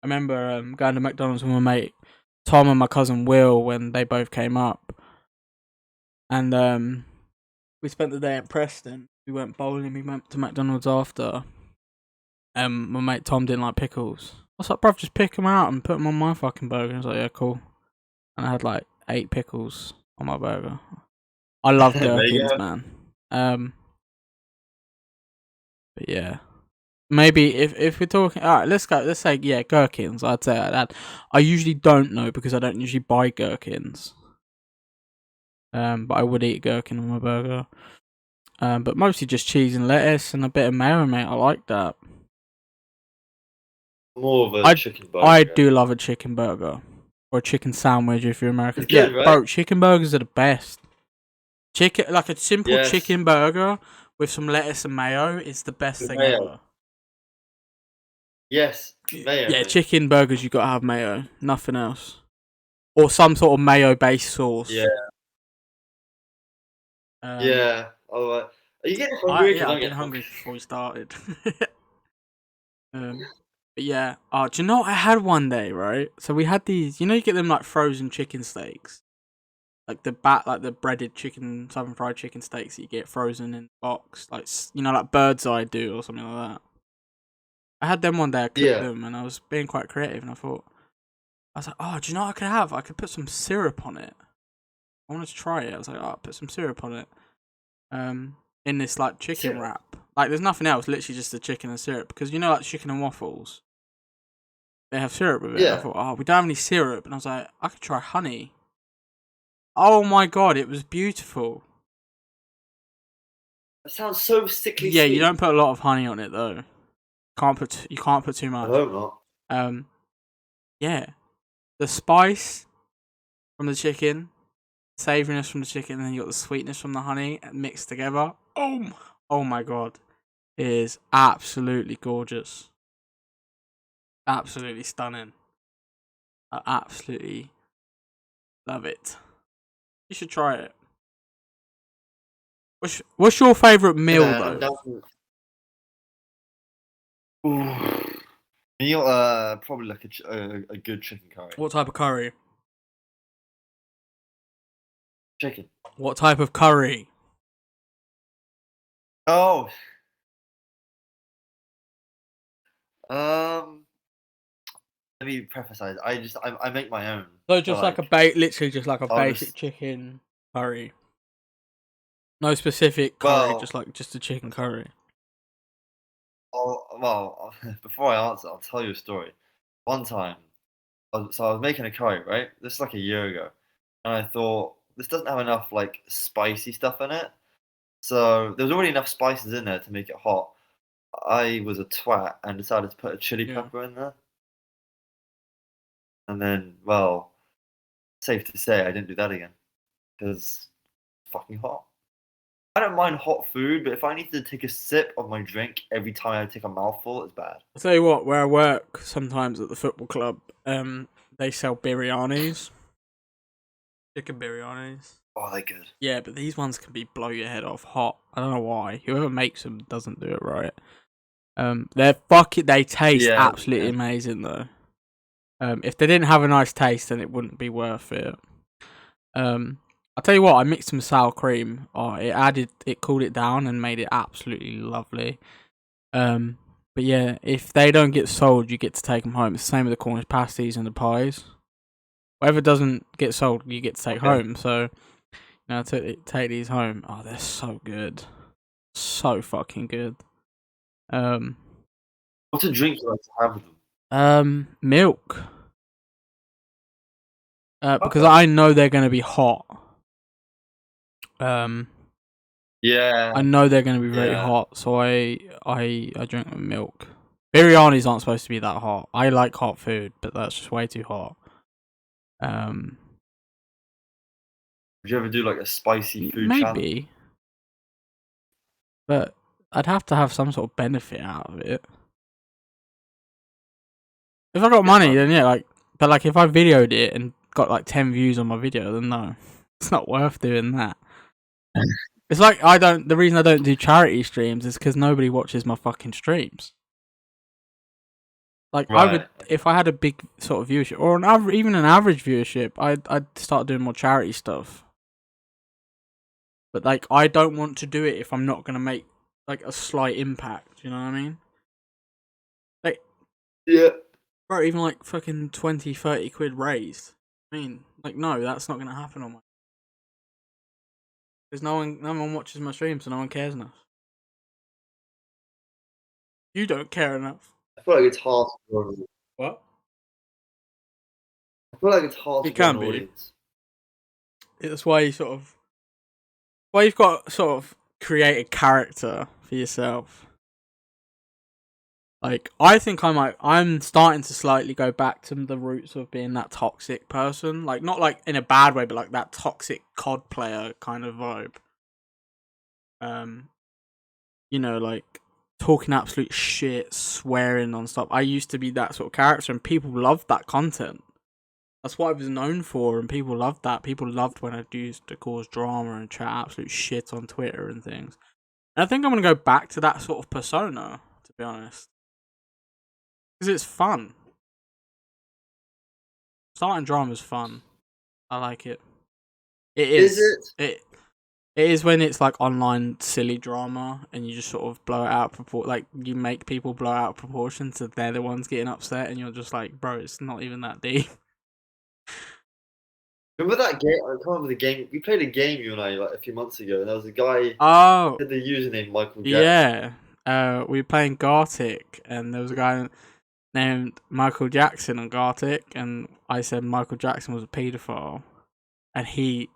I remember going to McDonald's with my mate Tom and my cousin Will when they both came up, and we spent the day at Preston. We went bowling. We went to McDonald's after. My mate Tom didn't like pickles. I was like, bruv, just pick them out and put them on my fucking burger. He was like, yeah, cool. And I had like 8 pickles on my burger. I love gherkins, man. But yeah, maybe if we're talking, all right, let's go. Let's say gherkins. I'd say that. I usually don't know because I don't usually buy gherkins. But I would eat a gherkin on my burger. But mostly just cheese and lettuce and a bit of mayo, mate. I like that. More of a chicken burger. I do love a chicken burger. Or a chicken sandwich if you're American. It's good, right? Bro, chicken burgers are the best. Chicken, like a simple chicken burger with some lettuce and mayo is the best thing ever. Yes, mayo. Yeah, chicken burgers you gotta have mayo, nothing else. Or some sort of mayo-based sauce. Yeah. Yeah. Oh, are you getting hungry? I'm getting hungry before we started. But yeah, do you know what I had one day, right? So we had these, you get them like frozen chicken steaks, like the breaded chicken, southern fried chicken steaks that you get frozen in a box, like like Bird's Eye do or something like that. I had them one day. I cooked them, and I was being quite creative, and I was like, oh, do you know what I could have? I could put some syrup on it. I wanted to try it. I was like, oh, I'll put some syrup on it. In this like chicken wrap. Like there's nothing else, literally just the chicken and syrup. Because like chicken and waffles, they have syrup with it. Yeah. I thought, oh, we don't have any syrup, and I was like, I could try honey. Oh my god, it was beautiful. That sounds so sickly. Yeah, sweet. You don't put a lot of honey on it though. You can't put too much. I hope not. Yeah, the spice from the chicken, savouriness from the chicken, and then you got the sweetness from the honey mixed together. Oh my god, it is absolutely gorgeous. Absolutely stunning. I absolutely love it. You should try it. What's your favourite meal though? Meal, probably like a good chicken curry. What type of curry? Chicken. What type of curry? Oh. Let me preface that. I make my own. So just like literally just like a basic chicken curry. No specific curry, just a chicken curry. Well, before I answer, I'll tell you a story. One time, I was making a curry, right? This is like a year ago, and I thought this doesn't have enough like spicy stuff in it. So there was already enough spices in there to make it hot. I was a twat and decided to put a chili pepper in there. And then, well, safe to say, I didn't do that again because it's fucking hot. I don't mind hot food, but if I need to take a sip of my drink every time I take a mouthful, it's bad. I'll tell you what, where I work sometimes at the football club, they sell biryanis. Chicken biryanis. Oh, they're good. Yeah, but these ones can blow your head off hot. I don't know why. Whoever makes them doesn't do it right. They taste absolutely amazing though. If they didn't have a nice taste, then it wouldn't be worth it. I'll tell you what, I mixed some sour cream. Oh, it cooled it down and made it absolutely lovely. But yeah, if they don't get sold, you get to take them home. It's the same with the Cornish pasties and the pies. Whatever doesn't get sold, you get to take home. So, take these home. Oh, they're so good. So fucking good. What's a drink you like to have with them? Milk. Because I know they're going to be hot. Yeah. I know they're going to be very hot, so I drink with milk. Biryanis aren't supposed to be that hot. I like hot food, but that's just way too hot. Would you ever do like a spicy food challenge? Maybe, but I'd have to have some sort of benefit out of it. If I got money, then yeah, like, but like if I videoed it and got like 10 views on my video, then no, it's not worth doing that. It's like the reason I don't do charity streams is because nobody watches my fucking streams. Like I would, if I had a big sort of viewership or even an average viewership, I'd start doing more charity stuff. But like I don't want to do it if I'm not gonna make like a slight impact. You know what I mean? Like Yeah. Bro, even like fucking 20, 30 quid raised. I mean, like no, that's not gonna happen on my. Because no one watches my stream, so no one cares enough. You don't care enough. I feel like it's hard to grow. What? I feel like it's hard to grow an audience. That's why you've got to sort of create a character for yourself. Like, I think I'm starting to slightly go back to the roots of being that toxic person. Like, not like in a bad way, but like that toxic COD player kind of vibe. You know, like talking absolute shit, swearing non-stop. I used to be that sort of character and people loved that content. That's what I was known for, and people loved that. People loved when I used to cause drama and chat absolute shit on Twitter and things. And I think I'm going to go back to that sort of persona, to be honest. Because it's fun. Starting drama is fun. I like it. It is. Is it? It is when it's like online silly drama and you just sort of blow it out like you make people blow out proportion so they're the ones getting upset and you're just like, bro, it's not even that deep. Remember that game? I can't remember the game. We played a game, you and I, like a few months ago, and there was a guy. Oh, had the username Michael Jackson. Yeah. We were playing Gartic, and there was a guy named Michael Jackson on Gartic, and I said Michael Jackson was a paedophile, and he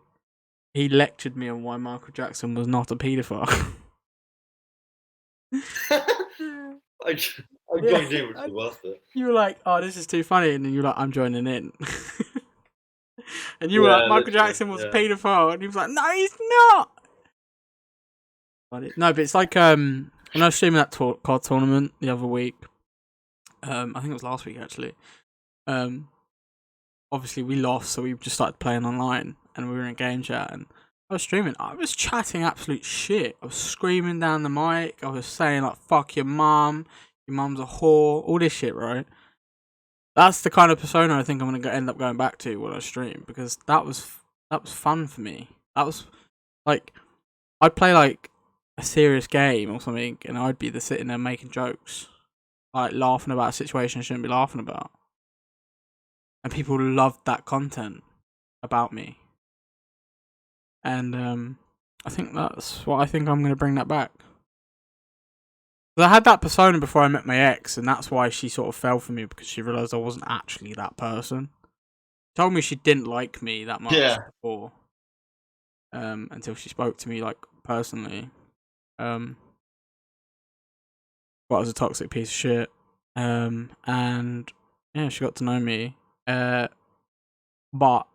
lectured me on why Michael Jackson was not a paedophile. I joined in, which was the worst bit. You were like, "Oh, this is too funny," and then you were like, "I'm joining in." And you were like, Michael Jackson was a paedophile, and he was like, "No, he's not." No, but it's like when I was streaming that COD tournament the other week. I think it was last week actually. Obviously we lost, so we just started playing online, and we were in a game chat, and I was streaming. I was chatting absolute shit. I was screaming down the mic. I was saying like, "Fuck your mum. Your mum's a whore." All this shit, right? That's the kind of persona I think I'm gonna end up going back to when I stream, because that was fun for me. That was like, I'd play like a serious game or something, and I'd be sitting there making jokes, like laughing about a situation I shouldn't be laughing about, and people loved that content about me. And I think that's what I think I'm gonna bring that back. I had that persona before I met my ex, and that's why she sort of fell for me, because she realised I wasn't actually that person. She told me she didn't like me that much before, until she spoke to me like personally. But I was a toxic piece of shit, and yeah, she got to know me. But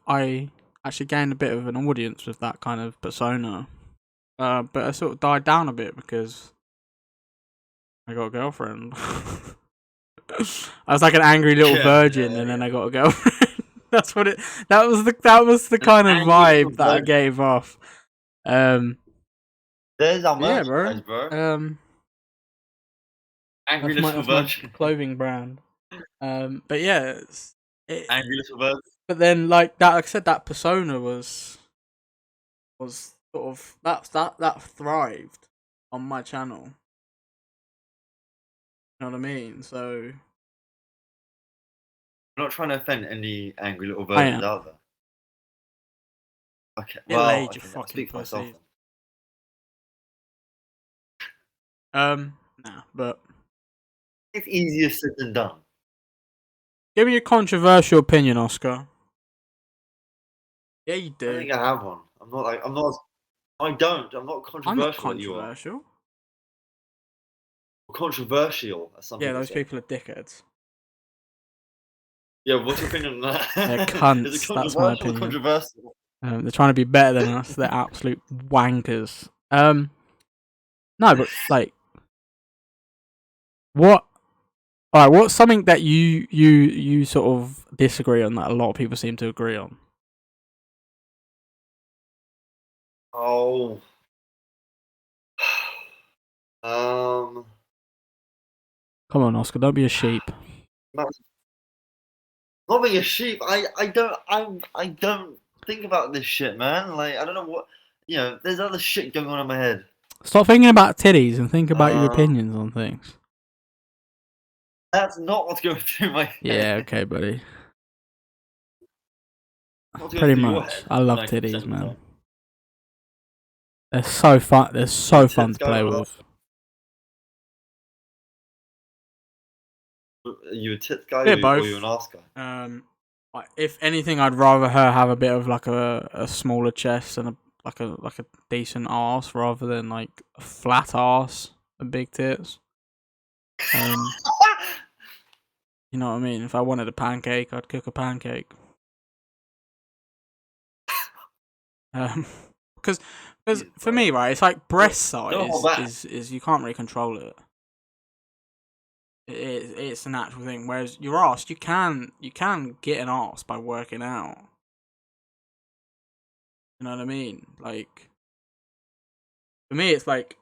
I actually gained a bit of an audience with that kind of persona, but I sort of died down a bit because I got a girlfriend. I was like an angry little virgin, and then I got a girlfriend. That was the kind of vibe that I gave off. There's our yeah, merchandise, bro. Angry Little Virgin clothing brand. But yeah, Angry Little Virgin. But then, like I said, that persona was sort of that thrived on my channel. You know what I mean? So I'm not trying to offend any angry little virgins out there. Okay, well, I'll speak for myself. Nah, but it's easier said than done. Give me a controversial opinion, Oscar. Yeah, you do. I think I have one. I'm not. I don't. I'm not controversial. I'm not controversial. Like you are. Controversial. Yeah, those people are dickheads. Yeah, what's your opinion on that? They're cunts. That's my opinion. Controversial. They're trying to be better than us. They're absolute wankers. No, but like, what? All right, what's something that you sort of disagree on that a lot of people seem to agree on? Oh. Come on, Oscar, don't be a sheep. Not being a sheep. I don't think about this shit, man. Like I don't know what. There's other shit going on in my head. Stop thinking about titties and think about your Uh, opinions on things. That's not what's going through my head. Yeah, okay, buddy. What's going Pretty through your much. head, I love 90% titties, of the man. time. They're so fun. They're so fun tits to play guy or not? with. Are you a tits guy Yeah, or both. you an ass guy? If anything, I'd rather her have a bit of like a smaller chest and a decent ass rather than like a flat ass and big tits. You know what I mean? If I wanted a pancake, I'd cook a pancake. Because for me, right, it's like breast size is you can't really control it. It's a natural thing. Whereas your ass, you can get an ass by working out. You know what I mean? Like, for me, it's like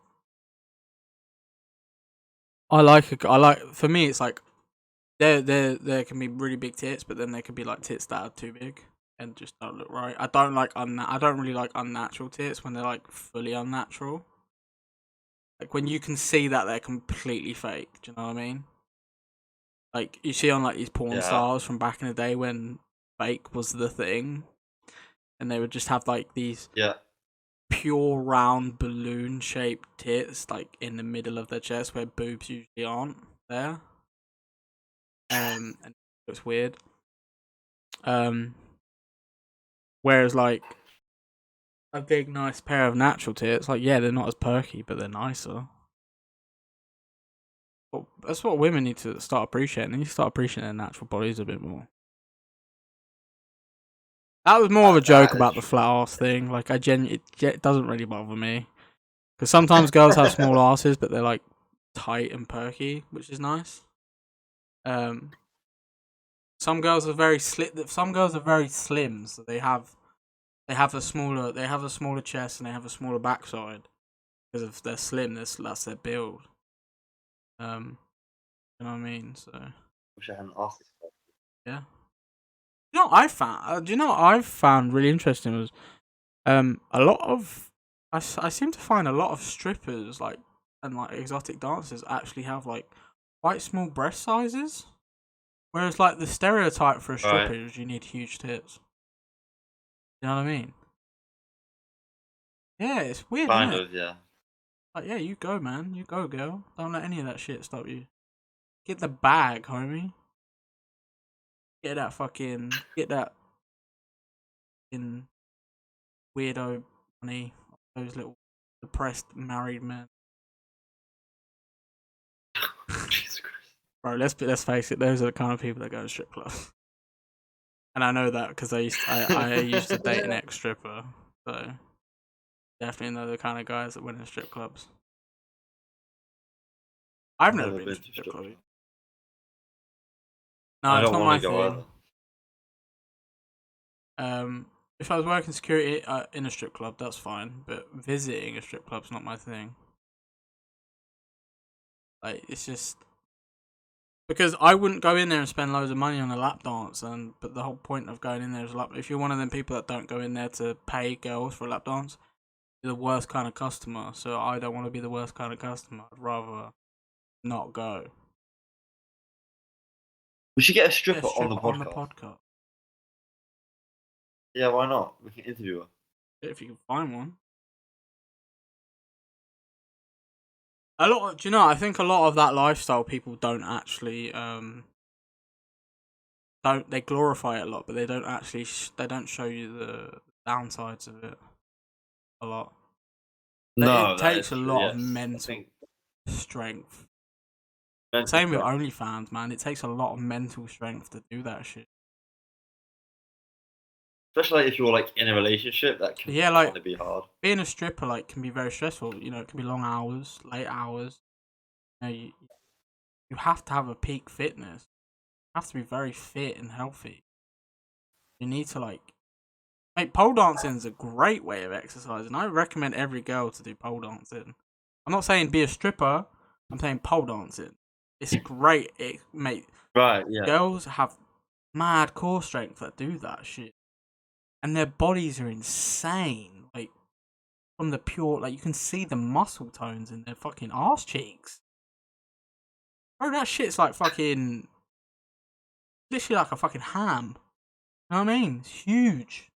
for me, it's like there can be really big tits, but then there can be like tits that are too big and just don't look right. I don't really like unnatural tits when they're like fully unnatural. Like when you can see that they're completely fake. Do you know what I mean? Like you see on like these porn stars from back in the day when fake was the thing, and they would just have like these pure round balloon shaped tits like in the middle of their chest where boobs usually aren't there. And it's weird. Whereas like a big nice pair of natural tits, like yeah, they're not as perky, but they're nicer. But that's what women need to start appreciating. They need to start appreciating their natural bodies a bit more. That was more of a joke about the flat ass thing. Like it doesn't really bother me because sometimes girls have small asses, but they're like tight and perky, which is nice. Some girls are very Some girls are very slim, so they have a smaller chest and they have a smaller backside because of their slim. That's their build. You know what I mean? So Wish I hadn't asked this question. yeah. You know what I found? Do you know what I've found really interesting was a lot of I seem to find a lot of strippers like and like exotic dancers actually have like quite small breast sizes, whereas like the stereotype for a stripper is you need huge tits. You know what I mean? Yeah, it's weird. Kind of, yeah. Like, yeah, you go, man. You go, girl. Don't let any of that shit stop you. Get the bag, homie. Get that fucking in weirdo money. Those little depressed married men. Jesus Christ. Bro, let's face it. Those are the kind of people that go to strip clubs. And I know that because I used to date an ex stripper, so definitely know the kind of guys that went in strip clubs. I've never been to a strip club. No, it's not my thing. If I was working security in a strip club, that's fine. But visiting a strip club's not my thing. Like it's just because I wouldn't go in there and spend loads of money on a lap dance. But the whole point of going in there is if you're one of them people that don't go in there to pay girls for a lap dance, you're the worst kind of customer. So I don't want to be the worst kind of customer. I'd rather not go. We should get a stripper on the podcast. Yeah, why not? We can interview her. If you can find one. Do you know? I think a lot of that lifestyle people don't actually they glorify it a lot, but they don't actually they don't show you the downsides of it a lot. No, it takes a lot of mental strength. Same with OnlyFans, man. It takes a lot of mental strength to do that shit. especially like, if you're like in a relationship, that can Yeah, like kind of be hard. being a stripper like can be very stressful. You know, it can be long hours, late hours. You know, you have to have a peak fitness. You have to be very fit and healthy. You need to like pole dancing is a great way of exercising. I recommend every girl to do pole dancing. I'm not saying be a stripper. I'm saying pole dancing. It's great. Right, yeah. Girls have mad core strength that do that shit, and their bodies are insane. Like from the pure, like you can see the muscle tones in their fucking ass cheeks. Bro, that shit's like fucking, literally like a fucking ham. You know what I mean? It's huge,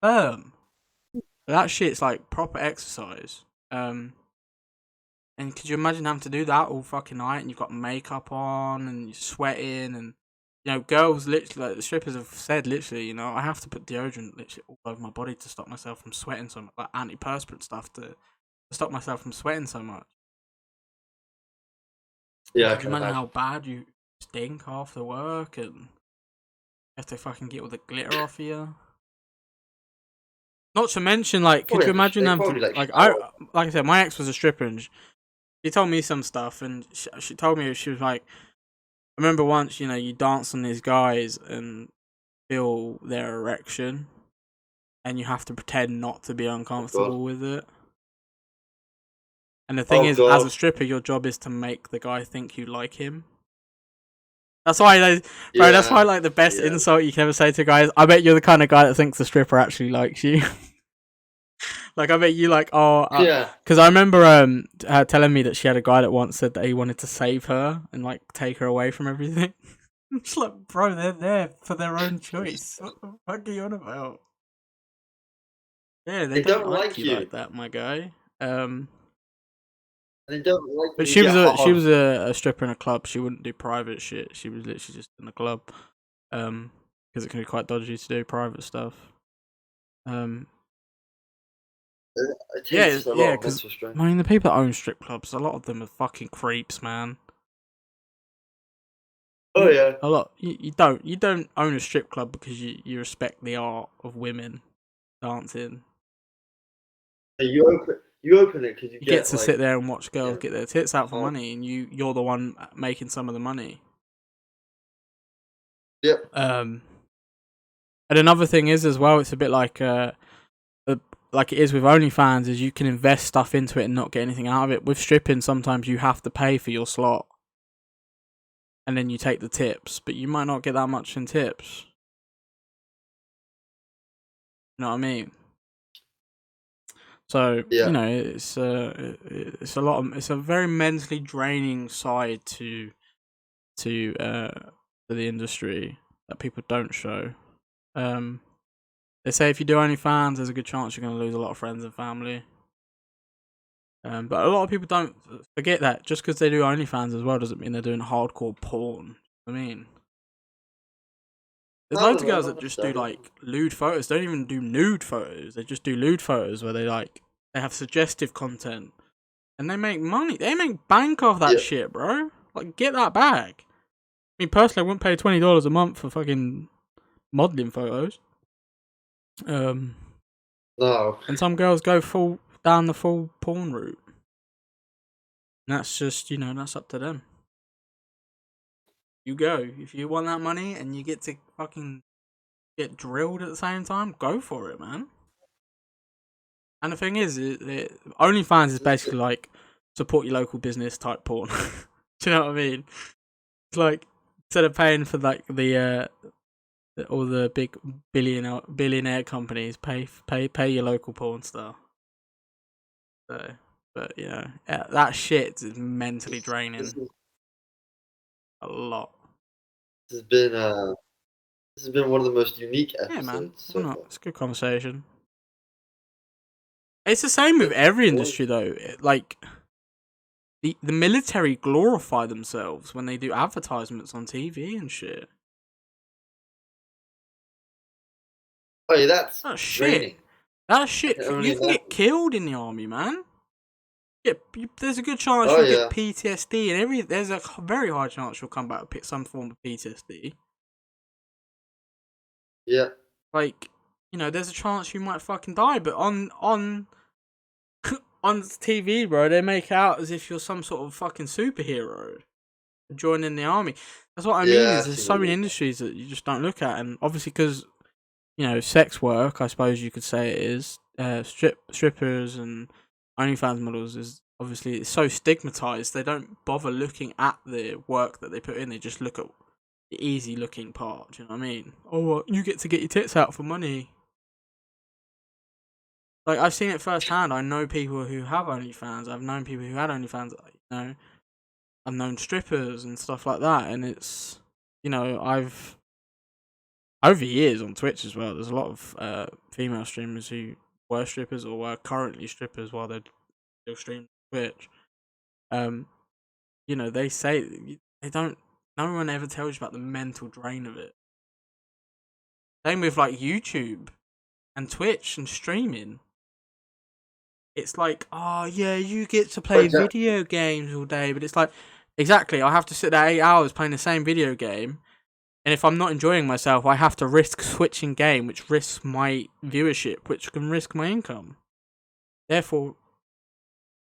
firm. That shit's like proper exercise. And could you imagine having to do that all fucking night, and you've got makeup on and you're sweating, and you know, girls literally, like the strippers have said, literally, you know, I have to put deodorant literally all over my body to stop myself from sweating so much, like antiperspirant stuff to stop myself from sweating so much. Yeah, I Could you can imagine how imagine. bad you stink after work, and you have to fucking get all the glitter off of you? Not to mention, like, could Probably you have to, imagine they them to, probably like like, shower. like I said, my ex was a stripper, and she told me some stuff, and she told me, she was like, I remember once, you know, you dance on these guys and feel their erection, and you have to pretend not to be Oh uncomfortable god. with it. And the thing Oh is, as a god. stripper, your job is to make the guy think you like him. That's why, bro. That's why, Yeah. like, the best Yeah. insult you can ever say to a guy is, "I bet you're the kind of guy that thinks the stripper actually likes you." Like, I bet you like, oh, Yeah. because I remember her telling me that she had a guy that once said that he wanted to save her and like take her away from everything. I'm just like, bro, they're there for their own choice. What the fuck are you on about? Yeah, they They don't don't like like you you. like that, my guy. Um, They don't like but when you she was get a hard. a stripper in a club. She wouldn't do private shit. She was literally just in a club. Because it can be quite dodgy to do private stuff. Um, It takes a yeah, lot of because mental strength. I mean, the people that own strip clubs, a lot of them are fucking creeps, man. Oh yeah. A lot. You don't own a strip club because you respect the art of women dancing. And you open it because you You get get to sit like, there and watch girls yeah, get their tits out for hard. money, and you're the one making some of the money. Yep. And another thing is as well, it's a bit like it is with OnlyFans, is you can invest stuff into it and not get anything out of it. With stripping, sometimes you have to pay for your slot, and then you take the tips, but you might not get that much in tips. You know what I mean? So you Yeah. know, it's it's a very mentally draining side to the industry that people don't show. Um, they say if you do OnlyFans, there's a good chance you're going to lose a lot of friends and family. But a lot of people don't forget that just because they do OnlyFans as well doesn't mean they're doing hardcore porn. I mean, there's No, loads no, of no, girls not that just do necessarily. like lewd photos. They don't even do nude photos. They just do lewd photos where they have suggestive content and they make money. They make bank off that Yeah. shit, bro. Like, get that bag. I mean, personally, I wouldn't pay $20 a month for fucking modeling photos. No. And some girls go down the full porn route. And that's just, you know, that's up to them. You go. If you want that money and you get to fucking get drilled at the same time, go for it, man. And the thing is, OnlyFans is basically like support your local business type porn. Do you know what I mean? It's like, instead of paying for like all the big billionaire companies, pay your local porn star. So, but yeah, that shit is mentally This, draining is, a lot. this has been this has been one of the most unique Yeah, man. episodes Why so not? far. It's a good conversation. It's the same with every It was. industry, though. Like the military glorify themselves when they do advertisements on TV and shit. Oh yeah, that's That shit. draining. That I can shit. only You can get imagine. killed in the army, man. Yeah, there's a good chance Oh you'll get yeah. PTSD, and there's a very high chance you'll come back with some form of PTSD. Yeah. Like, there's a chance you might fucking die. But on on TV, bro, they make out as if you're some sort of fucking superhero joining the army. That's what I mean. Yeah, Is I there's see so what many you industries that you just don't look at, and obviously because sex work, I suppose you could say it is. Strippers and OnlyFans models is obviously it's so stigmatized. They don't bother looking at the work that they put in. They just look at the easy looking part. Do you know what I mean? Oh, well, you get to get your tits out for money. Like I've seen it firsthand. I know people who have OnlyFans. I've known people who had OnlyFans. I've known strippers and stuff like that, and it's I've over years on Twitch as well. There's a lot of female streamers who were strippers or were currently strippers while they're still streaming Twitch. They say they don't. No one ever tells you about the mental drain of it. Same with like YouTube and Twitch and streaming. It's like, oh yeah, you get to play video games all day, but it's like, exactly, I have to sit there 8 hours playing the same video game, and if I'm not enjoying myself, I have to risk switching game, which risks my viewership, which can risk my income. Therefore,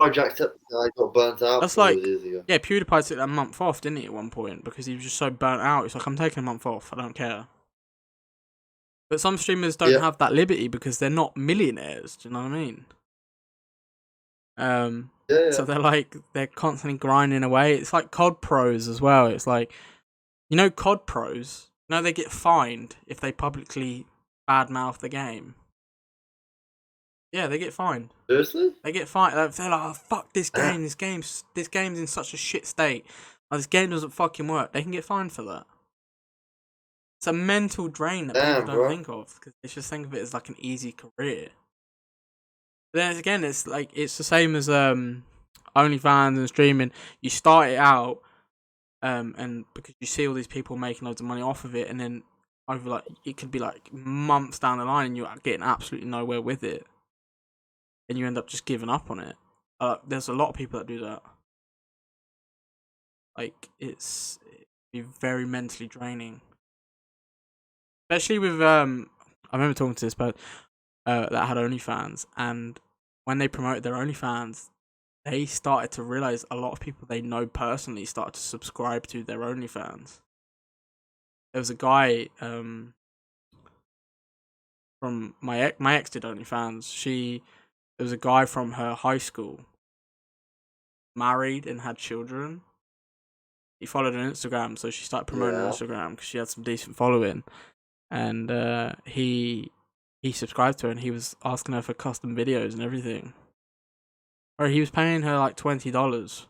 Jacksepticeye got burnt out. that's all like, those years ago. yeah, PewDiePie took that month off, didn't he, at one point, because he was just so burnt out. It's like, I'm taking a month off, I don't care. But some streamers don't have that liberty because they're not millionaires. Do you know what I mean? Yeah. So they're constantly grinding away. It's like COD pros as well. It's like, COD pros, they get fined if they publicly badmouth the game. Yeah, they get fined. Seriously? They get fined. They're like, oh, fuck this game. This game's in such a shit state. Like, this game doesn't fucking work. They can get fined for that. It's a mental drain that people don't think of because they just think of it as like an easy career. But then again, it's like it's the same as OnlyFans and streaming. You start it out, and because you see all these people making loads of money off of it, and then over like it could be like months down the line, and you're getting absolutely nowhere with it, and you end up just giving up on it. There's a lot of people that do that. Like it'd be very mentally draining. Especially with I remember talking to this person that had OnlyFans, and when they promoted their OnlyFans, they started to realize a lot of people they know personally started to subscribe to their OnlyFans. There was a guy from my ex did OnlyFans. There was a guy from her high school, married and had children. He followed her on Instagram, so she started promoting her Instagram because she had some decent following. And he subscribed to her, and he was asking her for custom videos and everything. Or he was paying her like $20.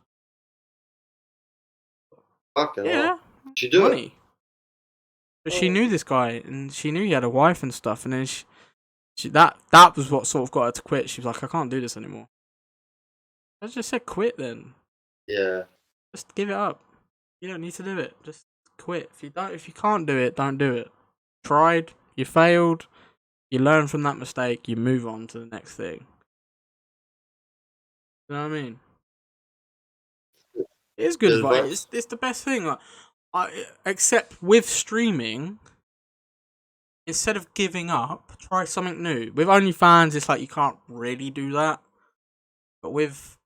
Okay. Yeah, she do money. it. But she knew this guy, and she knew he had a wife and stuff. And then that was what sort of got her to quit. She was like, I can't do this anymore. I just said quit then. Yeah. Just give it up. You don't need to do it. Just quit. If you can't do it, don't do it. Tried, you failed, you learn from that mistake, you move on to the next thing. You know what I mean? It is good advice. It's the best thing. Except with streaming, instead of giving up, try something new. With OnlyFans, it's like you can't really do that. But with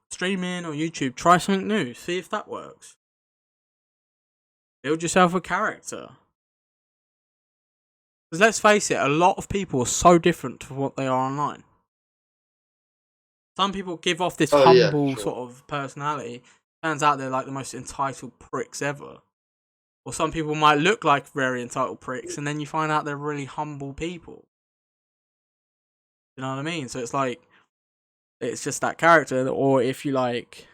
streaming or YouTube, try something new. See if that works. Build yourself a character. Because let's face it, a lot of people are so different to what they are online. Some people give off this humble sort of personality. Turns out they're like the most entitled pricks ever. Or some people might look like very entitled pricks, and then you find out they're really humble people. You know what I mean? So it's like, it's just that character. Or if you like,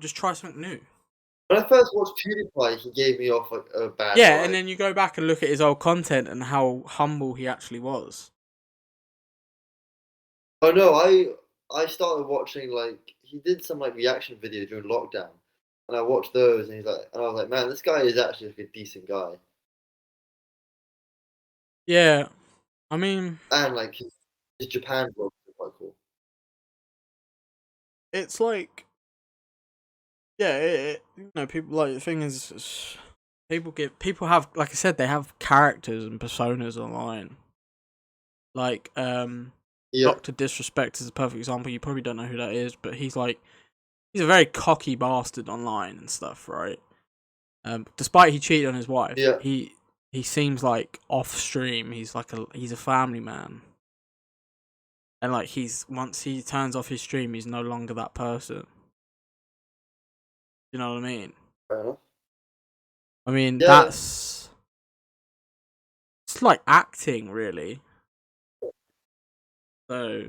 just try something new. When I first watched PewDiePie, he gave me off like a bad vibe. And then you go back and look at his old content and how humble he actually was. Oh no, I started watching he did some reaction videos during lockdown, and I watched those, and I was like, man, this guy is actually a decent guy. Yeah, I mean, and his Japan vlogs are quite cool. It's like, yeah, people like the thing is, people have, like I said, they have characters and personas online. Like Yeah. Doctor Disrespect is a perfect example. You probably don't know who that is, but he's a very cocky bastard online and stuff, right? Despite he cheated on his wife, Yeah. he seems like off stream. He's a family man, and like once he turns off his stream, he's no longer that person. You know what I mean? Fair enough. I mean Yeah. it's like acting, really. So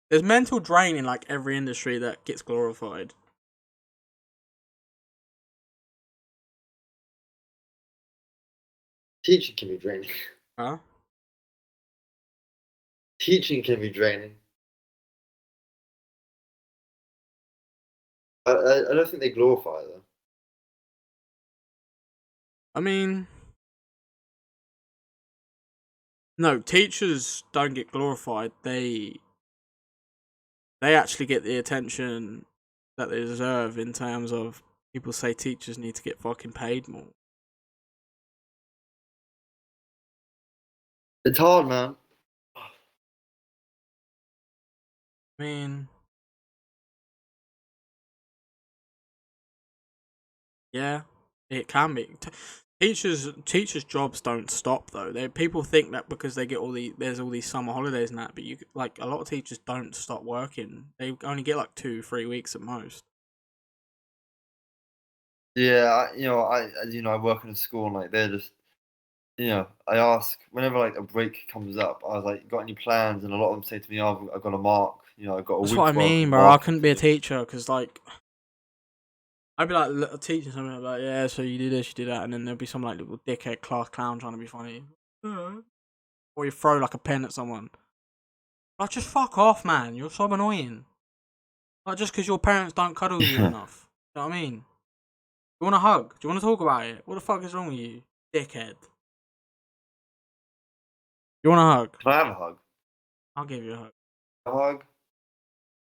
there's mental drain in like every industry that gets glorified. Teaching can be draining. Huh? Teaching can be draining. I don't think they glorify it though. I mean, no, teachers don't get glorified. They actually get the attention that they deserve in terms of people say teachers need to get fucking paid more. It's hard, man. I mean, yeah, it can be. Teachers' jobs don't stop though. People think that because they get there's all these summer holidays and that, but a lot of teachers don't stop working. They only get like 2-3 weeks at most. Yeah, I work in a school and like they're just, I ask whenever like a break comes up. I was like, got any plans? And a lot of them say to me, oh, I've got a mark. I've got a That's week's what I worth mean, of bro. I marking couldn't to be a do. teacher because like I'd be like teaching something I'd be like, yeah, so you do this, you do that, and then there'll be some like little dickhead class clown trying to be funny, or you throw like a pen at someone. Like, just fuck off, man. You're so annoying. Like, just because your parents don't cuddle you enough. You know what I mean? You want a hug? Do you want to talk about it? What the fuck is wrong with you, dickhead? You want a hug? Can I have a hug? I'll give you a hug. A hug?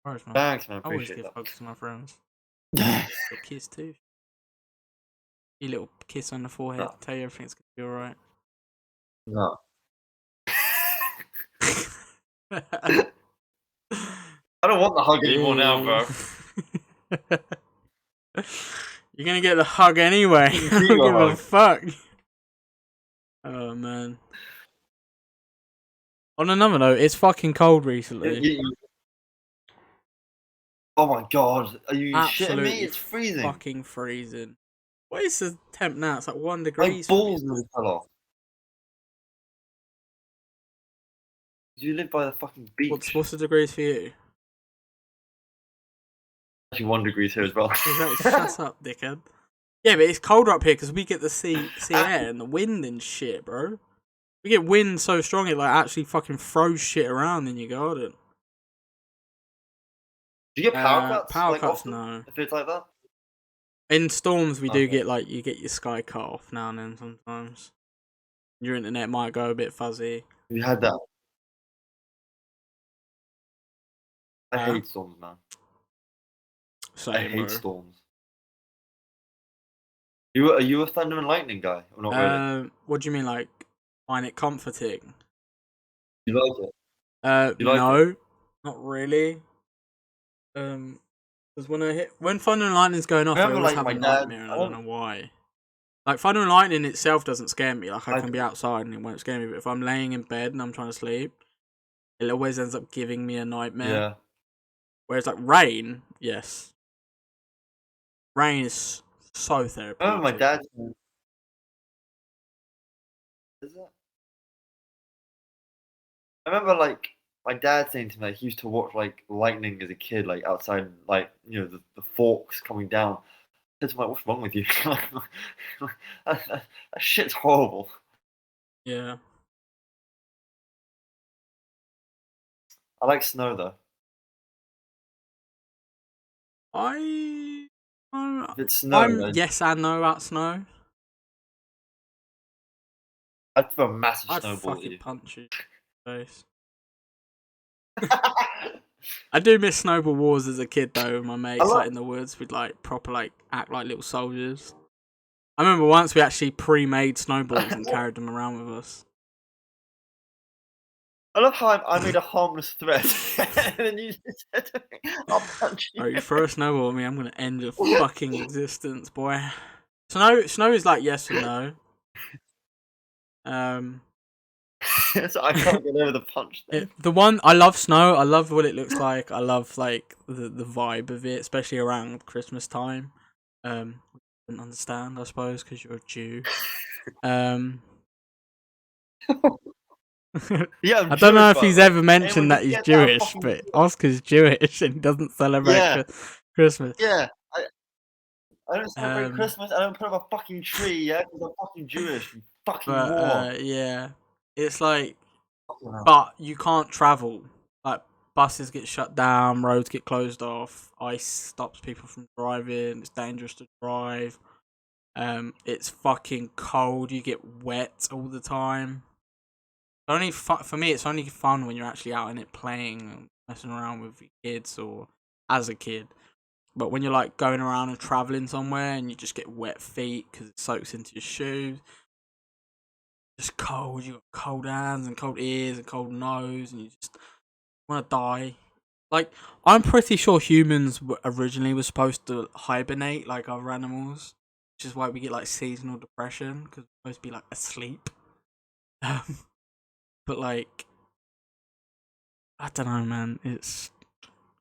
Alright, man. Thanks, man. I always Appreciate give that. hugs to my friends. A kiss too. You little kiss on the forehead. No. Tell you everything's gonna be alright. No. I don't want the hug anymore now, bro. You're gonna get the hug anyway. I don't give a fuck. Oh man. On another note, it's fucking cold recently. Oh my god, are you shitting Absolutely me? It's freezing. Fucking freezing. What is the temp now? It's like 1 My degree. balls nearly fell off. You live by the fucking beach. What's the degrees for you? Actually, 1 degree here as well. Exactly. Shut up, dickhead. Yeah, but it's colder up here because we get the sea air and the wind and shit, bro. We get wind so strong it like actually fucking throws shit around in your garden. Do you get power cuts? Power cuts, often, no. if it's like that? In storms, we do Okay. get like you get your sky cut off now and then sometimes. Your internet might go a bit fuzzy. You had that. I Uh, hate storms, man. Same, I hate bro. storms. Are you a thunder and lightning guy or not really? What do you mean, like find it comforting? You like it? You like No, not really. Because when thunder and lightning's going off, I Remember, always like, have a my dad- nightmare, and I don't know why. Like thunder and lightning itself doesn't scare me. Like I I can be outside and it won't scare me, but if I'm laying in bed and I'm trying to sleep, it always ends up giving me a nightmare. Yeah. Whereas like rain, yes, rain is so therapeutic. I remember my dad. Is that? I remember like my dad saying to me like, he used to watch like lightning as a kid, like outside, like the forks coming down. I said to him, like, what's wrong with you? that shit's horrible. Yeah. I like snow though. I'm If it's snow, yes and no about snow. I'd throw a massive I'd snowball at fucking you. punch you in the face. I do miss snowball wars as a kid though. With my mates, love- like in the woods, we'd like proper like act like little soldiers. I remember once we actually pre-made snowballs and carried them around with us. I love how I made a harmless threat, and then you just said, "I'll punch you." Alright, you throw a snowball at me, I'm gonna end your fucking existence, boy. Snow is like yes and no. So I can't get over the punch thing. The one I love snow. I love what it looks like. I love like the vibe of it, especially around Christmas time. You don't understand, I suppose, because you're a Jew. Yeah, I don't know Jewish, if by he's the way. ever mentioned Anyone that who he's gets that Jewish, fucking but Oscar's Jewish and he doesn't celebrate Yeah. Christmas. Yeah, I don't celebrate Um, Christmas. I don't put up a fucking tree. Yeah, because I'm fucking Jewish. You fucking But moron. yeah, it's like, Fucking hell. but you can't travel. Like buses get shut down, roads get closed off, ice stops people from driving. It's dangerous to drive. It's fucking cold. You get wet all the time. Only for me, it's only fun when you're actually out in it playing and messing around with your kids or as a kid. But when you're like going around and traveling somewhere and you just get wet feet because it soaks into your shoes, just cold. You got cold hands and cold ears and cold nose, and you just want to die. Like I'm pretty sure humans originally were supposed to hibernate like other animals, which is why we get like seasonal depression because we're supposed to be like asleep. But like, I don't know, man. It's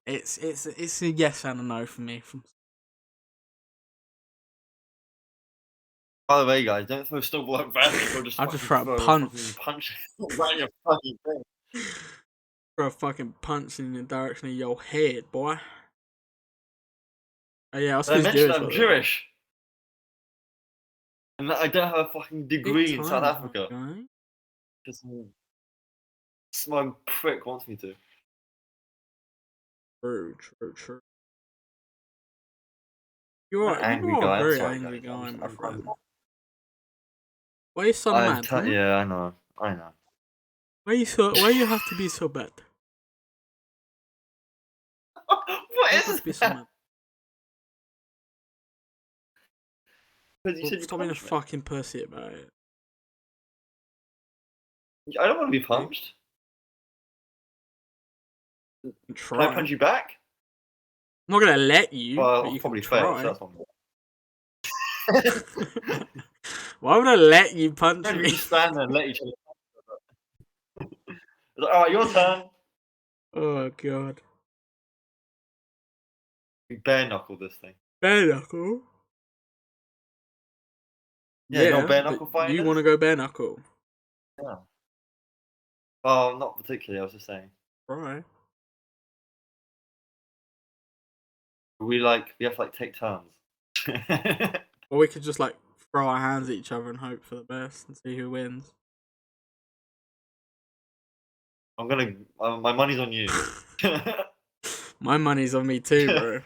a yes and a no for me. By the way, guys, don't throw snowball at random or just I'll just fucking throw a throw punch. fucking punch right in your fucking thing. Throw a fucking punch in the direction of your head, boy. Oh yeah, I was I mentioned Jewish. I'm Jewish. And that I don't have a fucking degree in South Africa. Because some smug prick wants me to. True. You are I'm an angry a guy. I'm very sorry, angry guys. guy, my I'm friend. Why are you so mad? Yeah, I know. Why you have to be so bad? What is Be so that? mad? Because you said you Stop being a punched me. fucking pussy about it. I don't want to be punched. Can I punch you back? I'm not gonna let you. Well, but I'll you probably can fail, try. so that's one. Why would I let you punch Maybe we me? just stand there and let each other. Like, alright, your turn. Oh god. We bare knuckle this thing. Bare knuckle. Yeah, you know what bare knuckle fighting you is? want to go bare knuckle? Yeah. Oh, not particularly. I was just saying. Right. We have to like take turns. Or we could just like throw our hands at each other and hope for the best and see who wins. I'm gonna. My money's on you. My money's on me too, bro.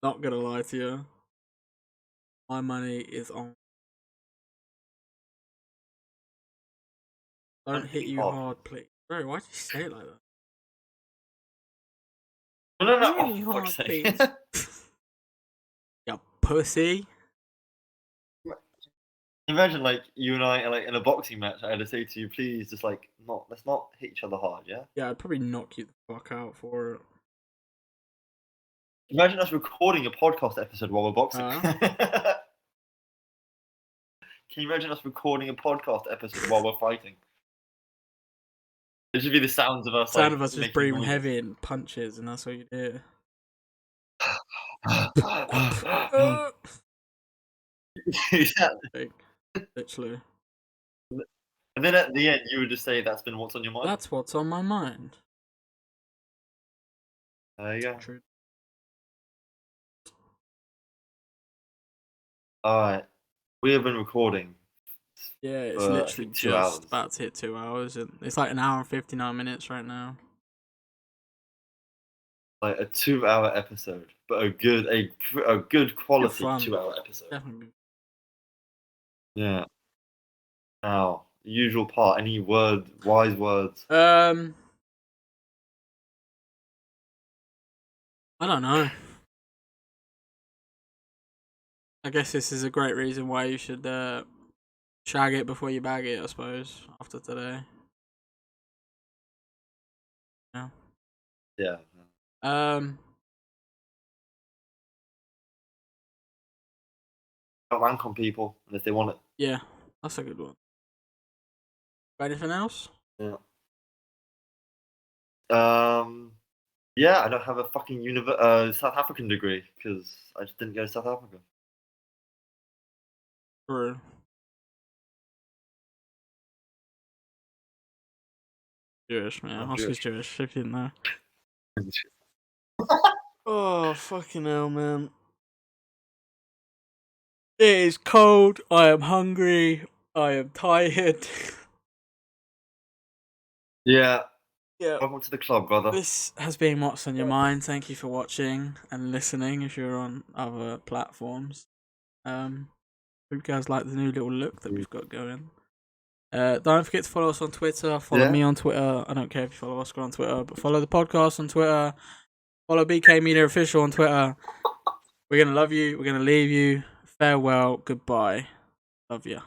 Not gonna lie to you. My money is on. Don't hit you hard, please. Bro, why'd you say it like that? No. Don't hit Oh, me for hard, fuck's sake. please. You pussy. Imagine like you and I are like in a boxing match. I had to say to you, please, just like let's not hit each other hard, yeah. Yeah, I'd probably knock you the fuck out for it. Imagine us recording a podcast episode while we're boxing. Can you imagine us recording a podcast episode while we're fighting? It should be the sounds of us. Sound like, of us just making breathing noises. heavy and punches, and that's what you do. Exactly. Literally. And then at the end, you would just say, "That's been what's on your mind." That's what's on my mind. There you go. True. All right, we have been recording. Yeah, it's for, literally 2 just hours. about to hit 2 hours. And it's like 1 hour and 59 minutes right now. Like a 2-hour episode, but a good quality fun. 2-hour episode. Definitely. Yeah. Now, the usual part. Any wise words? I don't know. I guess this is a great reason why you should shag it before you bag it, I suppose, after today. Yeah. Yeah. Don't rank on people unless they want it. Yeah, that's a good one. Got anything else? Yeah. Yeah, I don't have a fucking South African degree because I just didn't go to South Africa. True. Jewish, man. I'm Oscar's Jewish. Jewish, if you didn't know. Oh, fucking hell, man. It is cold. I am hungry. I am tired. Yeah. Yeah. Welcome to the club, brother. This has been What's on Your Mind. Thank you for watching and listening if you're on other platforms. Hope you guys like the new little look that we've got going. Don't forget to follow us on Twitter. Follow me on Twitter. I don't care if you follow Oscar on Twitter, but follow the podcast on Twitter. Follow BK Media Official on Twitter. We're going to love you. We're going to leave you. Farewell. Goodbye. Love you.